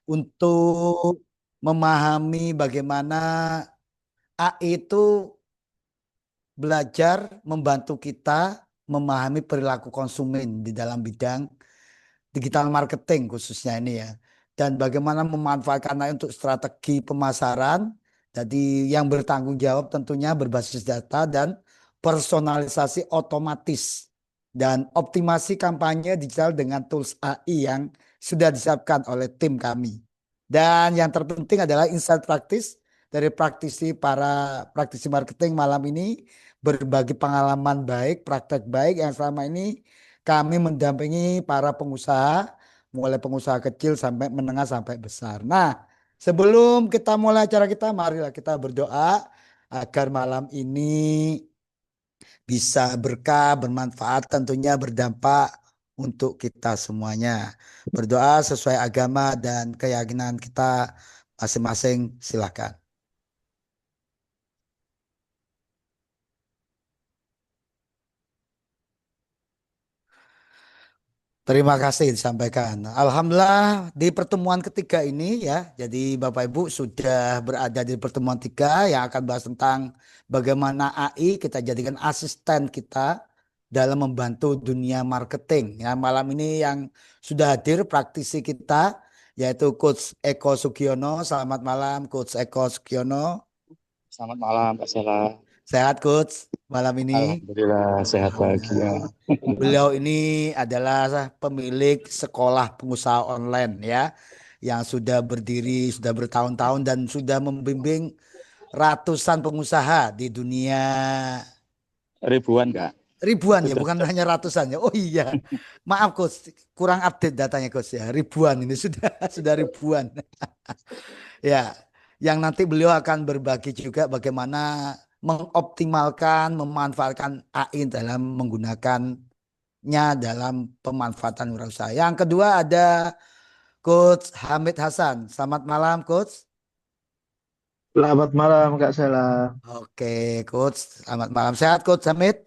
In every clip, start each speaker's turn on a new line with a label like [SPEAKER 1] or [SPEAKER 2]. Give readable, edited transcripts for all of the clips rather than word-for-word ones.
[SPEAKER 1] untuk memahami bagaimana AI itu belajar membantu kita memahami perilaku konsumen di dalam bidang digital marketing khususnya ini ya. Dan bagaimana memanfaatkan AI untuk strategi pemasaran. Jadi yang bertanggung jawab tentunya berbasis data dan personalisasi otomatis dan optimasi kampanye digital dengan tools AI yang sudah disiapkan oleh tim kami. Dan yang terpenting adalah insight praktis dari praktisi marketing malam ini berbagi pengalaman baik, praktek baik yang selama ini kami mendampingi para pengusaha, mulai pengusaha kecil sampai menengah sampai besar. Nah, sebelum kita mulai acara kita, marilah kita berdoa agar malam ini bisa berkah, bermanfaat, tentunya berdampak untuk kita semuanya. Berdoa sesuai agama dan keyakinan kita masing-masing, silakan. Terima kasih disampaikan. Alhamdulillah di pertemuan ketiga ini ya, jadi Bapak Ibu sudah berada di pertemuan tiga yang akan bahas tentang bagaimana AI kita jadikan asisten kita dalam membantu dunia marketing. Ya, malam ini yang sudah hadir praktisi kita yaitu Coach Eko Sugiono. Selamat malam Coach Eko Sugiono.
[SPEAKER 2] Selamat malam, Kak Sela.
[SPEAKER 1] Sehat Coach malam ini.
[SPEAKER 2] Alhamdulillah sehat bahagia.
[SPEAKER 1] Alhamdulillah. Beliau ini adalah pemilik sekolah pengusaha online ya, yang sudah berdiri sudah bertahun-tahun dan sudah membimbing ratusan pengusaha di dunia,
[SPEAKER 2] Ribuan, Kak.
[SPEAKER 1] ribuan ya,
[SPEAKER 2] Sudah.
[SPEAKER 1] bukan hanya ratusan ya. Oh iya, maaf coach, kurang update datanya coach ya. Ribuan ini sudah sudah ribuan. Ya, yang nanti beliau akan berbagi juga bagaimana mengoptimalkan, memanfaatkan AI dalam menggunakannya dalam pemanfaatan wirausaha. Yang kedua ada Coach Hamid Hasan. Selamat malam, Coach.
[SPEAKER 3] Selamat malam Kak Sela.
[SPEAKER 1] Oke, Coach. Selamat malam. Sehat, Coach Hamid?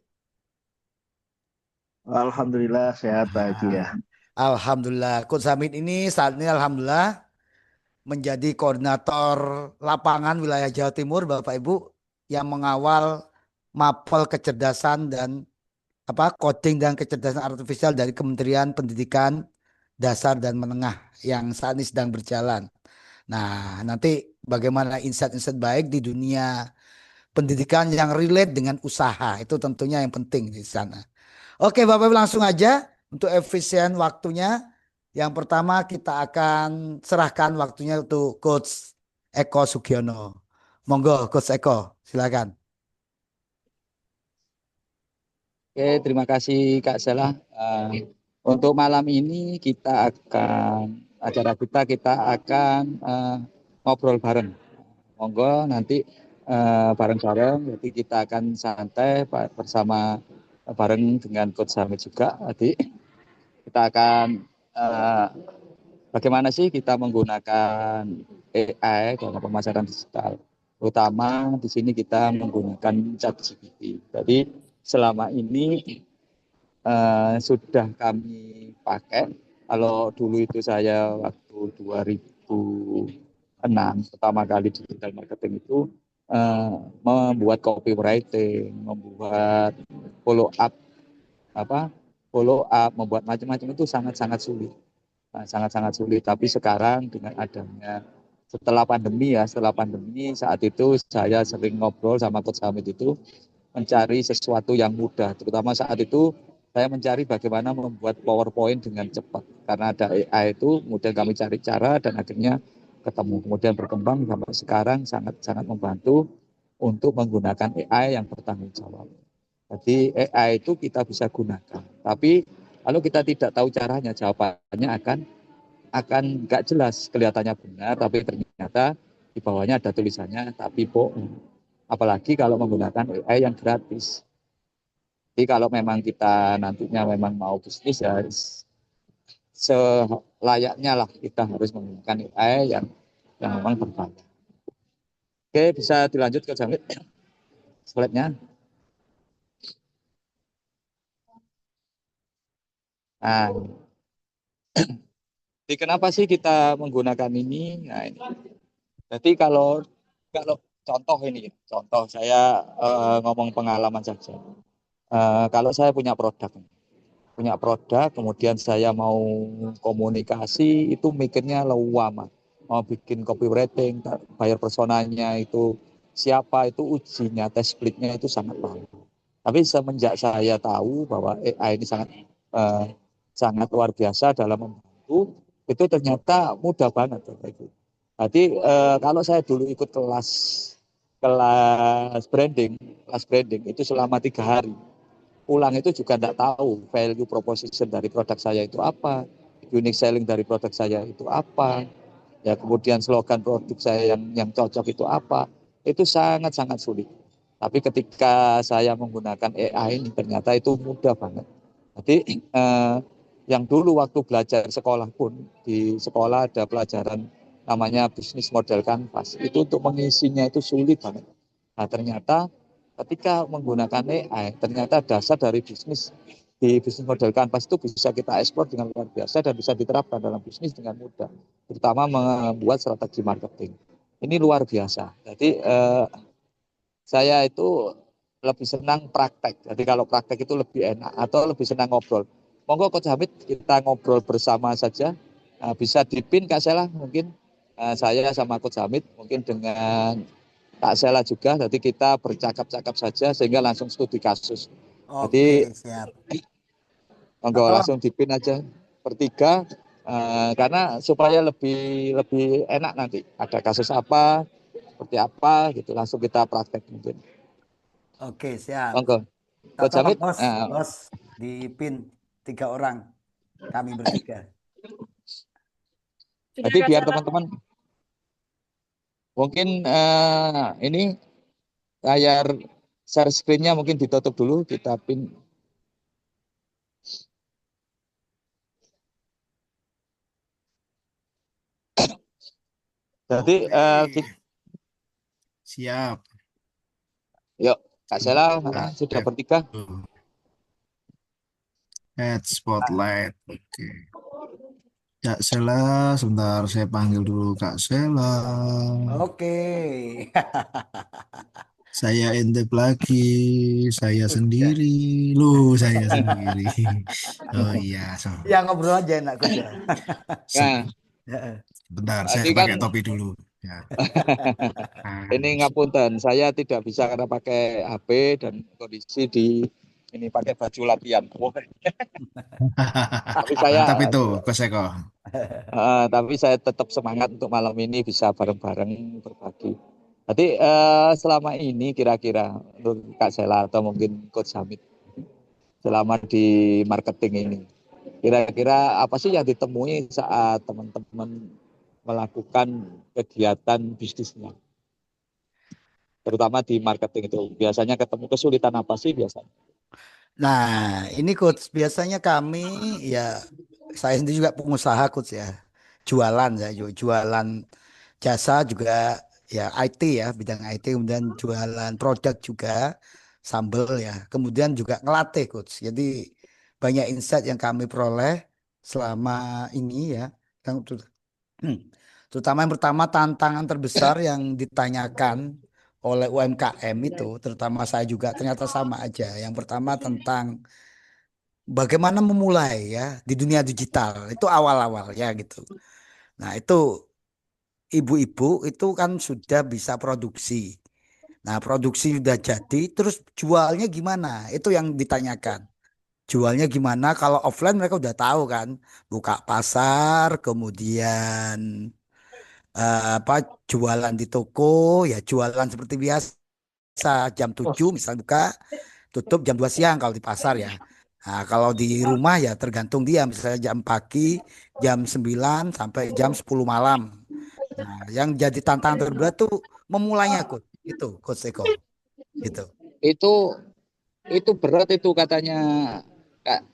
[SPEAKER 3] Alhamdulillah sehat bahagia.
[SPEAKER 1] Ah, Alhamdulillah. Coach Hamid ini saat ini Alhamdulillah menjadi koordinator lapangan wilayah Jawa Timur, Bapak Ibu, yang mengawal mapel kecerdasan dan coding dan kecerdasan artifisial dari Kementerian Pendidikan Dasar dan Menengah yang saat ini sedang berjalan. Nah, nanti bagaimana insight-insight baik di dunia pendidikan yang relate dengan usaha itu tentunya yang penting di sana. Oke, Bapak Ibu langsung aja untuk efisien waktunya. Yang pertama kita akan serahkan waktunya untuk Coach Eko Sugiono. Monggo Coach Eko, silakan.
[SPEAKER 2] Oke, terima kasih Kak Sela. Untuk malam ini kita akan ngobrol bareng. Monggo nanti bareng-bareng, jadi kita akan santai bersama bareng dengan Coach Hamid juga. Tadi kita akan eh, bagaimana sih kita menggunakan AI dalam pemasaran digital? Terutama di sini kita menggunakan ChatGPT. Jadi selama ini sudah kami pakai. Kalau dulu itu saya waktu 2006 pertama kali digital marketing itu eh, membuat copywriting, membuat follow up membuat macam-macam itu sangat-sangat sulit. Sangat-sangat sulit. Tapi sekarang dengan adanya setelah pandemi saat itu saya sering ngobrol sama Coach Hamid itu mencari sesuatu yang mudah. Terutama saat itu saya mencari bagaimana membuat PowerPoint dengan cepat. Karena ada AI itu, kemudian kami cari cara dan akhirnya ketemu. Kemudian berkembang sampai sekarang sangat-sangat membantu untuk menggunakan AI yang bertanggung jawab. Jadi AI itu kita bisa gunakan. Tapi kalau kita tidak tahu caranya, jawabannya akan nggak jelas, kelihatannya benar, tapi ternyata di bawahnya ada tulisannya, tapi bohong. Apalagi kalau menggunakan AI yang gratis. Jadi kalau memang kita nantinya memang mau bisnis ya selayaknya lah kita harus menggunakan AI yang memang berbayar. Oke, bisa dilanjut ke Jamit slide-nya. Nah, Jadi kenapa sih kita menggunakan ini? Nah, ini. Jadi kalau kalau contoh ini, contoh saya ngomong pengalaman saja. Kalau saya punya produk, kemudian saya mau komunikasi, itu mikirnya lama. Mau bikin copywriting, bayar personanya itu siapa, itu ujinya, tes splitnya itu sangat lama. Tapi semenjak saya tahu bahwa AI ini eh, sangat luar biasa dalam membantu, itu ternyata mudah banget. Jadi kalau saya dulu ikut kelas branding itu selama 3 hari pulang itu juga tidak tahu value proposition dari produk saya itu apa, unique selling dari produk saya itu apa, ya kemudian slogan produk saya yang cocok itu apa, itu sangat sangat sulit. Tapi ketika saya menggunakan AI ini ternyata itu mudah banget. Jadi yang dulu waktu belajar sekolah pun di sekolah ada pelajaran namanya bisnis model kanvas, itu untuk mengisinya itu sulit banget. Nah ternyata ketika menggunakan AI, ternyata dasar dari bisnis di bisnis model kanvas itu bisa kita ekspor dengan luar biasa dan bisa diterapkan dalam bisnis dengan mudah, terutama membuat strategi marketing. Ini luar biasa. Jadi saya itu lebih senang praktek. Jadi kalau praktek itu lebih enak atau lebih senang ngobrol. Monggo Coach Hamid kita ngobrol bersama saja. Bisa dipin Kak Sela mungkin saya sama Coach Hamid mungkin dengan Kak Sela juga. Jadi kita bercakap-cakap saja sehingga langsung studi kasus. Jadi
[SPEAKER 1] Oke, siap.
[SPEAKER 2] monggo
[SPEAKER 1] Oh,
[SPEAKER 2] langsung dipin aja bertiga karena supaya lebih lebih enak nanti. Ada kasus apa, seperti apa gitu langsung kita praktek mungkin.
[SPEAKER 1] oke, siap.
[SPEAKER 2] Monggo.
[SPEAKER 1] Tak
[SPEAKER 2] Coach
[SPEAKER 1] tolong
[SPEAKER 2] Hamid,
[SPEAKER 1] bos, bos di pin 3 orang, kami bertiga.
[SPEAKER 2] jadi biar teman-teman mungkin ini layar share screen-nya mungkin ditutup dulu, kita pin. Jadi
[SPEAKER 4] Oke, siap.
[SPEAKER 2] yuk Kak Sela sudah
[SPEAKER 4] Aktif.
[SPEAKER 2] bertiga.
[SPEAKER 4] Head spotlight. Oke. Kak Sela, sebentar saya panggil dulu Kak Sela.
[SPEAKER 1] Oke.
[SPEAKER 4] Saya intip lagi, saya
[SPEAKER 1] Udah.
[SPEAKER 4] sendiri. Loh, saya sendiri. Oh iya, so.
[SPEAKER 1] Ya ngobrol aja enak coach ya.
[SPEAKER 2] Nah,
[SPEAKER 4] Bentar, saya
[SPEAKER 2] tadi kan
[SPEAKER 4] pakai topi dulu. Ya.
[SPEAKER 2] ini ngapunten, saya tidak bisa karena pakai HP dan kondisi di ini pakai baju latihan. Tapi saya
[SPEAKER 4] Mantap itu, Ko Seko.
[SPEAKER 2] tapi saya tetap semangat untuk malam ini bisa bareng-bareng berbagi. Jadi selama ini kira-kira untuk Kak Sela atau mungkin Coach Hamid selama di marketing ini, kira-kira apa sih yang ditemui saat teman-teman melakukan kegiatan bisnisnya, terutama di marketing itu biasanya ketemu kesulitan apa sih biasanya?
[SPEAKER 1] Nah, ini coach biasanya kami ya saya sendiri juga pengusaha coach ya. Jualan ya, jualan jasa juga ya IT ya, bidang IT kemudian jualan produk juga sambel ya. Kemudian juga ngelatih coach. Jadi banyak insight yang kami peroleh selama ini ya. Yang terutama yang pertama tantangan terbesar yang ditanyakan oleh UMKM itu, terutama saya juga ternyata sama aja. Yang pertama tentang bagaimana memulai ya di dunia digital itu awal-awal ya gitu. Nah itu ibu-ibu itu kan sudah bisa produksi. Nah produksi sudah jadi, terus jualnya gimana? Itu yang ditanyakan. Jualnya gimana? Kalau offline mereka udah tahu kan, buka pasar, kemudian apa jualan di toko, ya jualan seperti biasa jam 7 misal buka, tutup jam 2 siang kalau di pasar ya. Nah, kalau di rumah ya tergantung dia, misalnya jam pagi, jam 9 sampai jam 10 malam. Nah, yang jadi tantangan terberat tuh memulainya, Coach. Itu, Coach Eko. Gitu.
[SPEAKER 2] Itu berat itu katanya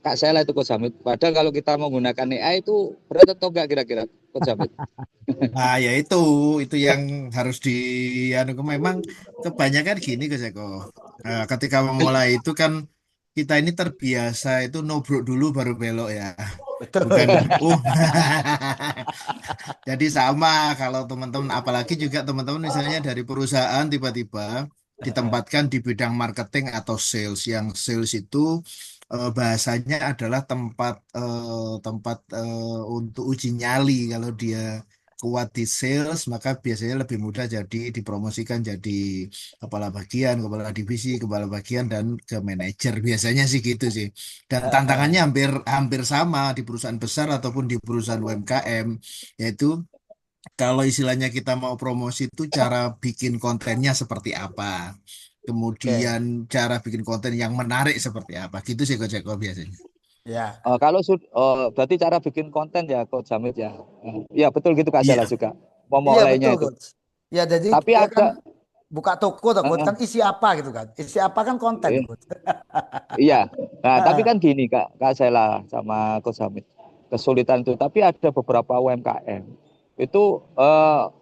[SPEAKER 2] Kak Sela itu Coach Hamid. Padahal kalau kita menggunakan AI itu berat atau enggak kira-kira Coach Hamid?
[SPEAKER 4] Nah, ya itu yang harus anu memang kebanyakan gini Gus Eko. Ketika memulai itu kan kita ini terbiasa itu nobrok dulu baru belok ya.
[SPEAKER 1] Betul.
[SPEAKER 4] Bukan, jadi sama kalau teman-teman, apalagi juga teman-teman misalnya dari perusahaan tiba-tiba ditempatkan di bidang marketing atau sales, yang sales itu bahasanya adalah tempat untuk uji nyali. Kalau dia kuat di sales, maka biasanya lebih mudah jadi dipromosikan jadi kepala bagian, kepala divisi, kepala bagian, dan ke manajer. Biasanya sih gitu sih. Dan tantangannya hampir hampir sama di perusahaan besar ataupun di perusahaan UMKM, yaitu kalau istilahnya kita mau promosi itu cara bikin kontennya seperti apa.
[SPEAKER 1] Oke,
[SPEAKER 4] Kemudian cara bikin konten yang menarik seperti apa. Gitu sih Coach Eko biasanya.
[SPEAKER 1] ya.
[SPEAKER 2] Kalau berarti cara bikin konten ya Coach Hamid ya. Ya betul gitu Kak Sela
[SPEAKER 4] Iya,
[SPEAKER 2] juga
[SPEAKER 1] Iya
[SPEAKER 2] memulainya
[SPEAKER 1] betul
[SPEAKER 2] itu.
[SPEAKER 1] coach. Ya jadi
[SPEAKER 2] Tapi
[SPEAKER 1] dia kan
[SPEAKER 2] ada
[SPEAKER 1] buka toko tuh coach,
[SPEAKER 2] eh,
[SPEAKER 1] kan isi apa gitu kan? Isi apa kan konten
[SPEAKER 2] eh,
[SPEAKER 1] coach.
[SPEAKER 2] iya. Nah, tapi kan gini Kak Sela sama Coach Hamid. Kesulitan itu, tapi ada beberapa UMKM itu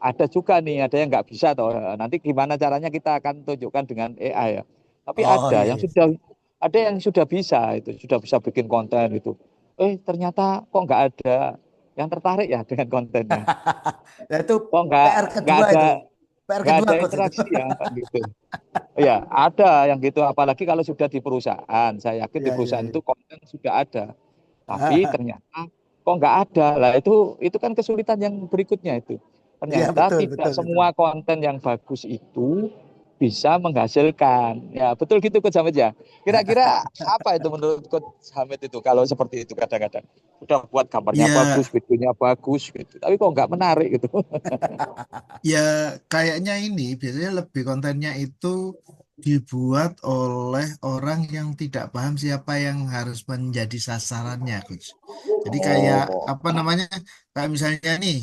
[SPEAKER 2] ada juga nih, ada yang nggak bisa toh. Nanti gimana caranya kita akan tunjukkan dengan AI ya. Tapi
[SPEAKER 1] Oh
[SPEAKER 2] ada
[SPEAKER 1] iya,
[SPEAKER 2] yang
[SPEAKER 1] iya.
[SPEAKER 2] sudah bisa itu, sudah bisa bikin konten itu. Ternyata kok nggak ada yang tertarik ya dengan kontennya.
[SPEAKER 1] Ya itu
[SPEAKER 2] Kok nggak
[SPEAKER 1] PR
[SPEAKER 2] nggak
[SPEAKER 1] kedua
[SPEAKER 2] ada
[SPEAKER 1] itu. PR
[SPEAKER 2] nggak
[SPEAKER 1] kedua
[SPEAKER 2] ada
[SPEAKER 1] coach itu.
[SPEAKER 2] interaksi ya kan gitu. Ya ada yang gitu, apalagi kalau sudah di perusahaan. Saya yakin di
[SPEAKER 1] Iya iya
[SPEAKER 2] perusahaan
[SPEAKER 1] iya.
[SPEAKER 2] itu konten sudah ada, tapi ternyata kok nggak ada lah. Itu kan kesulitan yang berikutnya itu.
[SPEAKER 1] Iya
[SPEAKER 2] Ternyata
[SPEAKER 1] betul
[SPEAKER 2] tidak
[SPEAKER 1] betul betul.
[SPEAKER 2] semua konten yang bagus itu bisa menghasilkan. Ya betul gitu Coach Hamid ya. Kira-kira apa itu menurut Coach Hamid itu kalau seperti itu kadang-kadang udah buat gambarnya
[SPEAKER 4] ya,
[SPEAKER 2] bagus, videonya bagus gitu, tapi kok nggak menarik gitu.
[SPEAKER 4] ya kayaknya ini biasanya lebih kontennya itu dibuat oleh orang yang tidak paham siapa yang harus menjadi sasarannya, Coach. Jadi kayak
[SPEAKER 2] Oh,
[SPEAKER 4] apa namanya? Kayak misalnya nih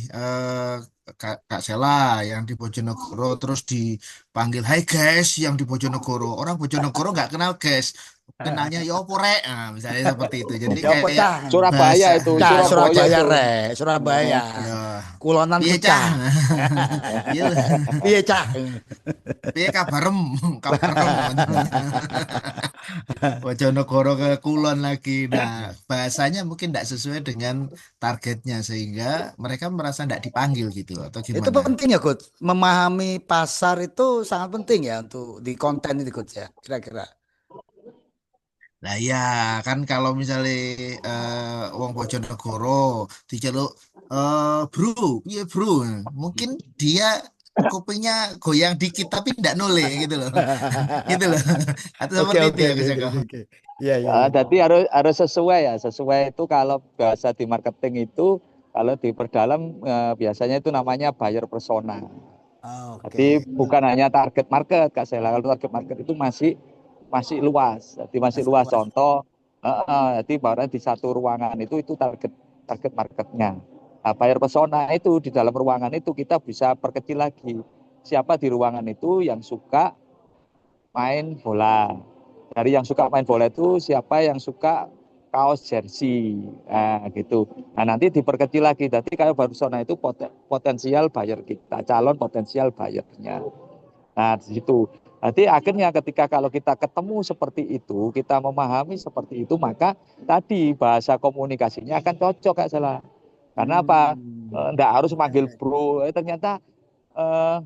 [SPEAKER 4] Kak Sela yang di Bojonegoro terus dipanggil, "Hai guys," yang di Bojonegoro. Orang Bojonegoro nggak kenal guys. Kenalnya ya opo rek. Nah, misalnya seperti itu. Jadi
[SPEAKER 1] Ya
[SPEAKER 4] kayak
[SPEAKER 1] pecah.
[SPEAKER 2] Surabaya
[SPEAKER 4] bahasa
[SPEAKER 2] itu,
[SPEAKER 1] Cah
[SPEAKER 2] Surabaya
[SPEAKER 1] Surabaya
[SPEAKER 2] itu.
[SPEAKER 1] re, Surabaya.
[SPEAKER 4] ya
[SPEAKER 1] Kulonan
[SPEAKER 4] piye cah?
[SPEAKER 1] pecah.
[SPEAKER 4] Iya.
[SPEAKER 1] Piye cah?
[SPEAKER 4] Piye kabarem, kabarem. Bojonegoro ke Kulon lagi. Nah, bahasanya mungkin tidak sesuai dengan targetnya sehingga mereka merasa tidak dipanggil gitu atau
[SPEAKER 1] Itu
[SPEAKER 4] gimana?
[SPEAKER 1] penting ya coach. Memahami pasar itu sangat penting ya untuk di konten itu coach ya. Kira-kira.
[SPEAKER 4] Nah ya kan kalau misalnya wong Bojonegoro diceluk bro, iya bro, mungkin dia kupingnya goyang dikit tapi tidak noleh gitu loh, gitu loh. Atau
[SPEAKER 1] Oke
[SPEAKER 4] seperti itu
[SPEAKER 1] oke
[SPEAKER 4] ya
[SPEAKER 1] oke
[SPEAKER 4] Mas
[SPEAKER 1] oke
[SPEAKER 4] Eko?
[SPEAKER 1] oke. Oke. Iya iya iya.
[SPEAKER 2] Jadi harus sesuai ya. Sesuai itu kalau bahasa di marketing itu kalau diperdalam biasanya itu namanya buyer persona. Jadi
[SPEAKER 1] Oke.
[SPEAKER 2] bukan hanya target market Kak Sela. Kalau target market itu masih masih luas. Jadi masih
[SPEAKER 1] Masih
[SPEAKER 2] luas.
[SPEAKER 1] luas.
[SPEAKER 2] Contoh, jadi baru di satu ruangan itu target target marketnya. Nah, buyer persona itu di dalam ruangan itu kita bisa perkecil lagi. Siapa di ruangan itu yang suka main bola. Dari yang suka main bola itu siapa yang suka kaos jersey, nah gitu. Nah nanti diperkecil lagi. Jadi kalau Barcelona itu potensial buyer kita, calon potensial buyernya. Nah di situ. Nanti akhirnya ketika kalau kita ketemu seperti itu, kita memahami seperti itu, maka tadi bahasa komunikasinya akan cocok Kak Salah. Karena apa? Enggak harus
[SPEAKER 1] Iya
[SPEAKER 2] manggil
[SPEAKER 1] iya.
[SPEAKER 2] bro. Ternyata eh,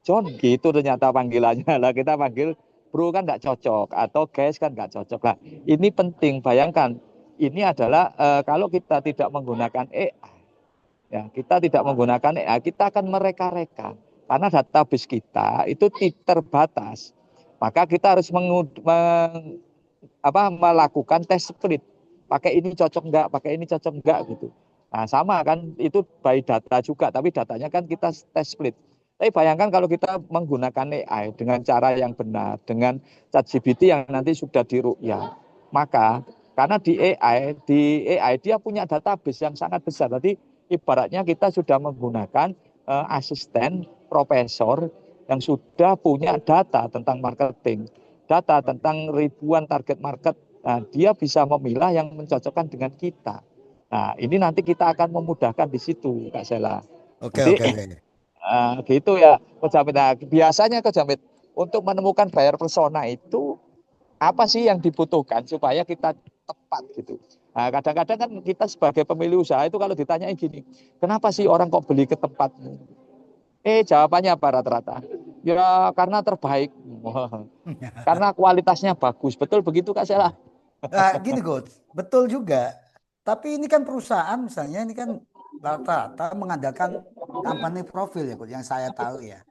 [SPEAKER 2] John gitu ternyata panggilannya lah kita panggil bro kan nggak cocok atau guys kan nggak cocok lah ini penting bayangkan ini adalah kalau kita tidak menggunakan AI ya kita tidak menggunakan AI kita akan mereka-reka karena database kita itu terbatas maka kita harus melakukan tes split pakai ini cocok nggak pakai ini cocok nggak gitu nah sama kan itu by data juga tapi datanya kan kita tes split tapi bayangkan kalau kita menggunakan AI dengan cara yang benar dengan ChatGPT yang nanti sudah diruqyah maka karena di AI dia punya database yang sangat besar jadi ibaratnya kita sudah menggunakan asisten profesor yang sudah punya data tentang marketing data tentang ribuan target market. Nah, dia bisa memilah yang mencocokkan dengan kita. Nah, ini nanti kita akan memudahkan di situ, Kak Sela.
[SPEAKER 1] Oke
[SPEAKER 2] Nanti
[SPEAKER 1] oke oke.
[SPEAKER 2] gitu ya, Coach Hamid. Nah, biasanya Coach Hamid, untuk menemukan buyer persona itu apa sih yang dibutuhkan supaya kita tepat gitu. Nah, kadang-kadang kan kita sebagai pemilik usaha itu kalau ditanyain gini, kenapa sih orang kok beli ke tempatmu? Jawabannya apa rata-rata? Ya karena terbaik. Karena kualitasnya bagus. Betul begitu Kak Sela?
[SPEAKER 1] Nah, gini Coach, betul juga. Tapi ini kan perusahaan misalnya ini kan rata-rata mengandalkan company profil ya Coach, yang saya tahu ya.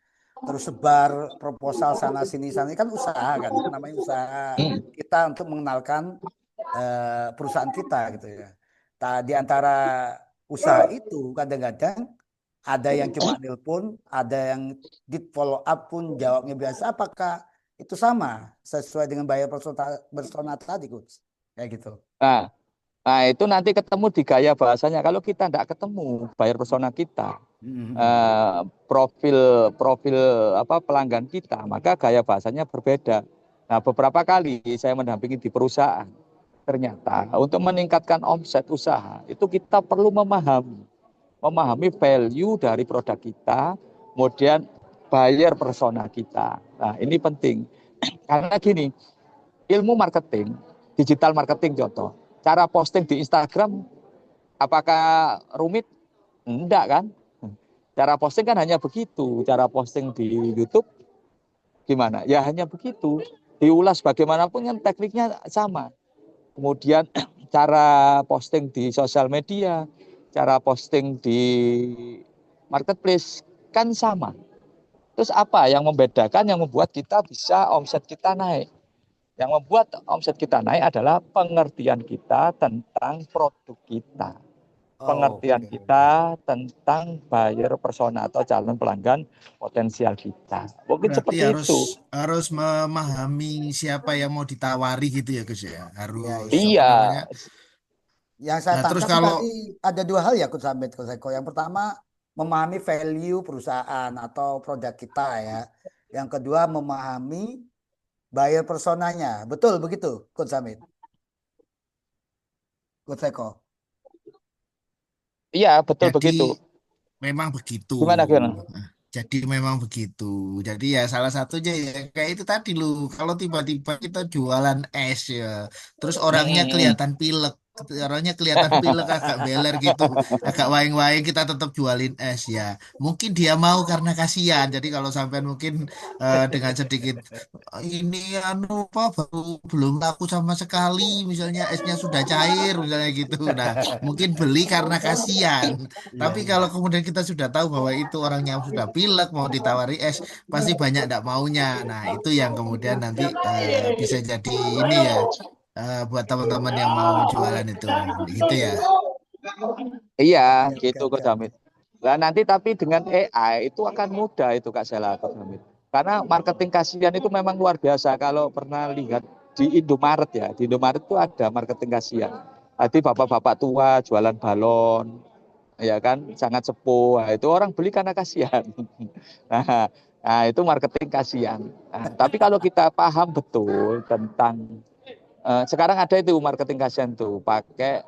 [SPEAKER 1] Terus sebar proposal sana ini kan usaha kan, itu namanya usaha
[SPEAKER 2] Hmm.
[SPEAKER 1] kita untuk mengenalkan perusahaan kita gitu ya. Di antara usaha itu kadang-kadang ada yang cuma nelpon, ada yang di follow up pun jawabnya biasa. Apakah itu sama sesuai dengan bayar persona tadi, Coach? Kayak gitu.
[SPEAKER 2] Nah, nah, itu nanti ketemu di gaya bahasanya. Kalau kita tidak ketemu buyer persona kita,
[SPEAKER 1] Hmm.
[SPEAKER 2] profil profil apa pelanggan kita, maka gaya bahasanya berbeda. Nah, beberapa kali saya mendampingi di perusahaan, ternyata untuk meningkatkan omset usaha itu kita perlu memahami value dari produk kita, kemudian buyer persona kita. Nah, ini penting. Karena gini, ilmu marketing, digital marketing contoh, cara posting di Instagram apakah rumit? Enggak kan? Cara posting kan hanya begitu. Cara posting di YouTube gimana? Ya hanya begitu. Diulas bagaimanapun kan tekniknya sama. Kemudian cara posting di sosial media, cara posting di marketplace kan sama. Terus apa yang membedakan, yang membuat kita bisa omset kita naik? Yang membuat omset kita naik adalah pengertian kita tentang produk kita. Pengertian
[SPEAKER 1] Oke.
[SPEAKER 2] kita tentang buyer persona atau calon pelanggan potensial kita. Mungkin
[SPEAKER 4] Berarti
[SPEAKER 2] seperti
[SPEAKER 4] harus
[SPEAKER 2] itu.
[SPEAKER 4] harus memahami siapa yang mau ditawari gitu ya Gus ya.
[SPEAKER 1] Ya,
[SPEAKER 4] Harus
[SPEAKER 1] ya.
[SPEAKER 4] apa
[SPEAKER 2] Iya,
[SPEAKER 4] namanya?
[SPEAKER 1] Yang saya
[SPEAKER 4] Nah, terus
[SPEAKER 1] tangkap
[SPEAKER 4] kalau
[SPEAKER 1] tadi ada dua hal ya, Coach Hamid, Coach Eko. Yang pertama, memahami value perusahaan atau produk kita ya. Yang kedua, memahami buyer personanya. Betul begitu, Coach Hamid, Coach Eko.
[SPEAKER 2] iya betul
[SPEAKER 4] jadi
[SPEAKER 2] begitu.
[SPEAKER 4] memang begitu.
[SPEAKER 2] Gimana gimana?
[SPEAKER 4] Nah, jadi memang begitu. Jadi ya salah satunya ya kayak itu tadi lu. Kalau tiba-tiba kita jualan es ya, terus orangnya kelihatan pilek, orangnya kelihatan pilek agak beler gitu, agak waing-waing kita tetap jualin es ya. Mungkin dia mau karena kasihan. Jadi kalau sampai mungkin dengan sedikit ini anu apa baru belum laku sama sekali, misalnya esnya sudah cair misalnya gitu. Nah, mungkin beli karena kasihan.
[SPEAKER 1] Iya,
[SPEAKER 4] Tapi
[SPEAKER 1] iya.
[SPEAKER 4] kalau kemudian kita sudah tahu bahwa itu orangnya sudah pilek mau ditawari es, pasti banyak tidak maunya. Nah, itu yang kemudian nanti bisa jadi ini ya buat teman-teman yang mau jualan itu, gitu ya.
[SPEAKER 2] Iya,
[SPEAKER 1] Oke, oke,
[SPEAKER 2] gitu
[SPEAKER 1] oke,
[SPEAKER 2] Kak
[SPEAKER 1] oke.
[SPEAKER 2] Jamit. Nah, nanti tapi dengan AI itu akan mudah itu Kak Sela, Kak Jamit. Karena marketing kasihan itu memang luar biasa. Kalau pernah lihat di Indomaret ya, di Indomaret itu ada marketing kasihan. Tadi bapak-bapak tua jualan balon, ya kan, sangat sepuh. Nah, itu orang beli karena kasihan. Nah, nah itu marketing kasihan. Nah, tapi kalau kita paham betul tentang sekarang ada itu marketing kasihan tuh pakai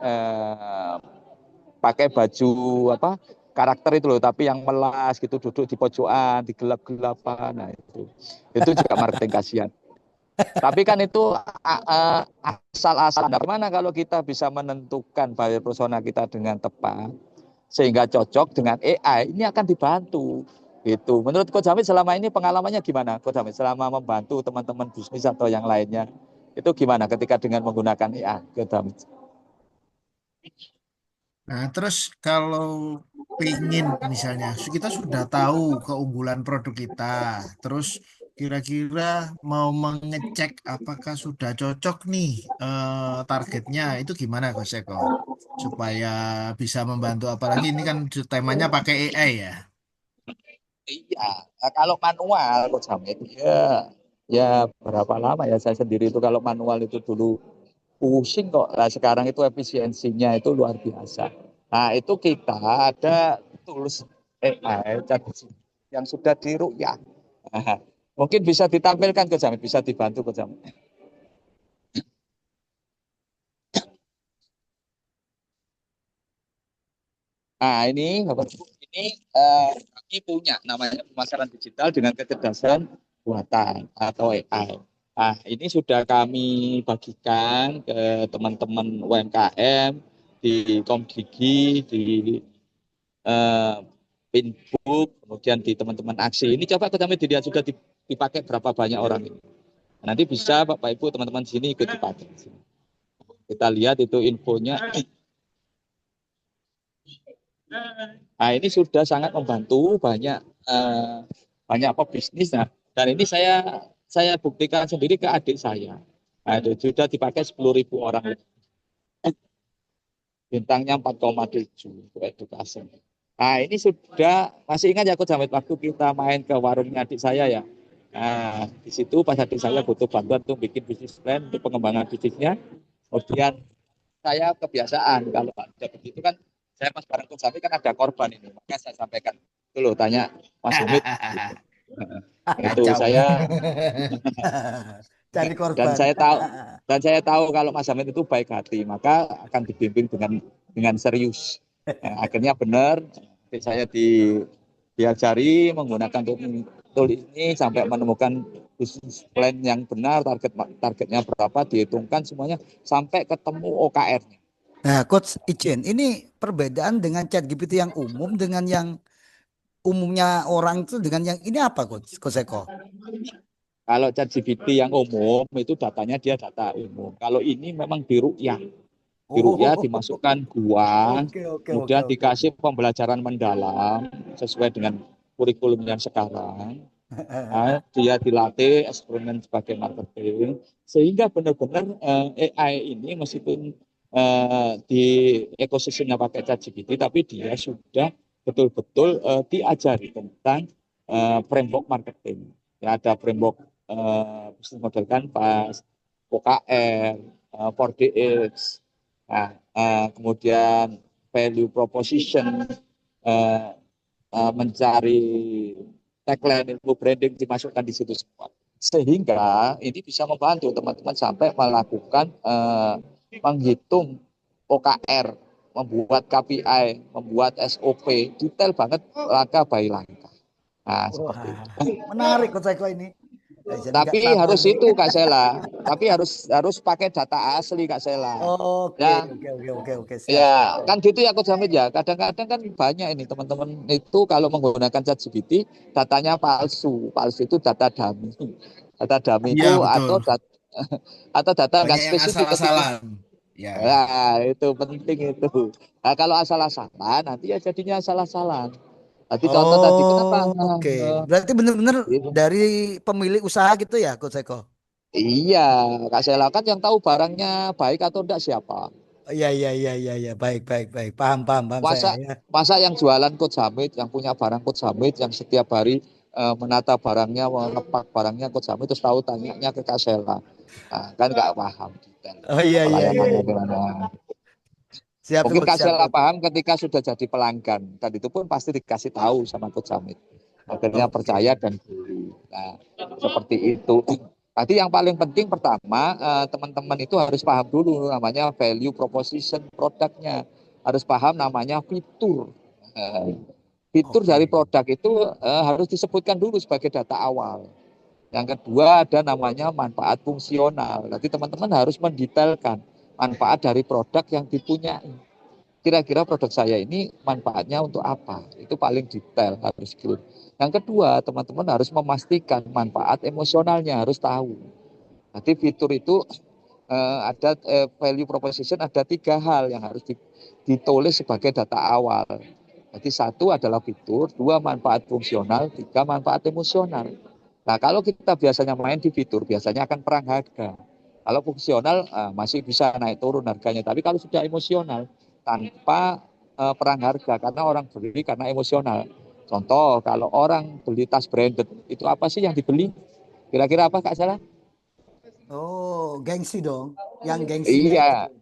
[SPEAKER 2] baju apa karakter itu loh tapi yang melas gitu duduk di pojokan di gelap-gelapan nah itu juga marketing kasihan tapi kan itu asal-asalan bagaimana kalau kita bisa menentukan buyer persona kita dengan tepat sehingga cocok dengan AI ini akan dibantu itu menurut Coach Hamid selama ini pengalamannya gimana Coach Hamid selama membantu teman-teman bisnis atau yang lainnya itu gimana ketika dengan menggunakan AI Coach Hamid?
[SPEAKER 4] Nah, terus kalau pingin misalnya kita sudah tahu keunggulan produk kita, terus kira-kira mau mengecek apakah sudah cocok nih targetnya itu gimana Mas Eko? Supaya bisa membantu apalagi ini kan temanya pakai AI ya.
[SPEAKER 2] Iya, nah, kalau manual Coach Hamid, ya berapa lama ya saya sendiri itu kalau manual itu dulu pusing kok. Nah, sekarang itu efisiensinya itu luar biasa. Nah, itu kita ada tools AI yang sudah dirukyah. Nah, mungkin bisa ditampilkan Coach Hamid, bisa dibantu Coach Hamid. Nah, ini Bapak Ibu, ini kami punya namanya pemasaran digital dengan kecerdasan buatan atau AI. Nah, ini sudah kami bagikan ke teman-teman UMKM di Komdigi, di eh, Pinbook, kemudian di teman-teman aksi. Ini coba kami dilihat sudah dipakai berapa banyak orang ini. Nanti bisa Bapak Ibu teman-teman di sini ikut dipakai. Kita lihat itu infonya. Nah, ini sudah sangat membantu banyak pebisnis. Nah, dan ini saya buktikan sendiri ke adik saya. Nah, itu sudah dipakai 10.000 orang. Bintangnya 4,7 untuk edukasi. Nah, ini sudah masih ingat ya Coach Hamid waktu kita main ke warungnya adik saya ya. Nah, di situ pas adik saya butuh bantuan untuk bikin bisnis plan untuk pengembangan bisnisnya. Kemudian saya kebiasaan kalau ada begitu kan saya pas bareng Coach Hamid kan ada korban ini. Maka saya sampaikan dulu tanya Mas Hamid itu
[SPEAKER 4] Kacau.
[SPEAKER 2] saya
[SPEAKER 1] Cari
[SPEAKER 2] dan
[SPEAKER 1] korban.
[SPEAKER 2] saya tahu kalau Mas Hamid itu baik hati, maka akan dibimbing dengan serius. Akhirnya benar, saya diajari menggunakan tool ini sampai menemukan bisnis plan yang benar, targetnya berapa, dihitungkan semuanya sampai ketemu OKR-nya.
[SPEAKER 1] Nah, Coach Ijen, ini perbedaan dengan ChatGPT yang umum dengan yang umumnya orang itu dengan yang ini apa, Coach Eko?
[SPEAKER 2] Kalau ChatGPT yang umum itu datanya dia data umum. Kalau ini memang diruqyah. Diruqyah dimasukkan gua, kemudian dikasih pembelajaran mendalam sesuai dengan kurikulum yang sekarang. Nah, dia dilatih eksperimen sebagai marketing sehingga benar-benar AI ini meskipun di ekosistemnya pakai ChatGPT tapi dia sudah betul-betul diajari tentang framework marketing. Ya, ada framework bisnis model Canvas, OKR, 4DX, nah, kemudian value proposition, mencari tagline, ilmu branding dimasukkan di situ semua. Sehingga ini bisa membantu teman-teman sampai melakukan menghitung OKR, membuat KPI, membuat SOP, detail banget langkah by langkah. Nah, seperti itu.
[SPEAKER 1] Menarik Coach Eko ini.
[SPEAKER 2] Tapi harus itu Kak Sela, tapi harus pakai data asli Kak Sela.
[SPEAKER 1] Oke,
[SPEAKER 2] Ya,
[SPEAKER 1] oke.
[SPEAKER 2] ya, kan gitu ya Coach Hamid ya. Kadang-kadang kan banyak ini teman-teman itu kalau menggunakan ChatGPT datanya palsu. Palsu itu data dummy. Data dummy
[SPEAKER 4] Iya,
[SPEAKER 2] itu
[SPEAKER 4] betul.
[SPEAKER 2] atau data nggak
[SPEAKER 4] Banyak yang
[SPEAKER 2] spesifik ketika
[SPEAKER 4] asal-asalan. Ya.
[SPEAKER 2] itu penting itu. Nah, kalau asal-asalan nanti ya jadinya asal-asalan. Tadi contoh tadi kenapa?
[SPEAKER 1] Oh, oke. Berarti benar-benar dari pemilik usaha gitu ya, Coach Eko?
[SPEAKER 2] Iya, Kak Sela kan yang tahu barangnya baik atau enggak siapa?
[SPEAKER 1] Iya. Baik. Paham saya
[SPEAKER 2] Masa
[SPEAKER 1] ya.
[SPEAKER 2] masa yang jualan Coach Hamid, yang punya barang Coach Hamid, yang setiap hari menata barangnya, mengepak barangnya Coach Hamid, terus tahu tanyanya ke Kak Sela. Nah, kan nggak paham detail
[SPEAKER 1] Oh
[SPEAKER 2] pelayanannya
[SPEAKER 1] iya.
[SPEAKER 2] gimana.
[SPEAKER 1] Siap tuh
[SPEAKER 2] Mungkin
[SPEAKER 1] Coach,
[SPEAKER 2] Kak
[SPEAKER 1] siap
[SPEAKER 2] Sela
[SPEAKER 1] Coach.
[SPEAKER 2] paham ketika sudah jadi pelanggan, dan itu pun pasti dikasih tahu sama Coach Hamid. Akhirnya percaya
[SPEAKER 1] Oke.
[SPEAKER 2] dan beli. Nah, seperti itu. Tadi yang paling penting pertama, teman-teman itu harus paham dulu namanya value proposition produknya. Harus paham namanya fitur. Fitur
[SPEAKER 1] Oke.
[SPEAKER 2] dari produk itu harus disebutkan dulu sebagai data awal. Yang kedua ada namanya manfaat fungsional. Nanti teman-teman harus mendetailkan manfaat dari produk yang dipunyai. Kira-kira produk saya ini manfaatnya untuk apa? Itu paling detail, harus clear. Yang kedua, teman-teman harus memastikan manfaat emosionalnya, harus tahu. Nanti fitur itu ada value proposition, ada 3 hal yang harus ditulis sebagai data awal. Jadi 1 adalah fitur, 2 manfaat fungsional, 3 manfaat emosional. Nah, kalau kita biasanya main di fitur, biasanya akan perang harga. Kalau fungsional masih bisa naik turun harganya, tapi kalau sudah emosional tanpa perang harga, karena orang beli karena emosional. Contoh, kalau orang beli tas branded, itu apa sih yang dibeli? Kira-kira apa Kak Salah?
[SPEAKER 1] Oh, gengsi dong. Yang gengsinya
[SPEAKER 2] Iya,
[SPEAKER 1] itu.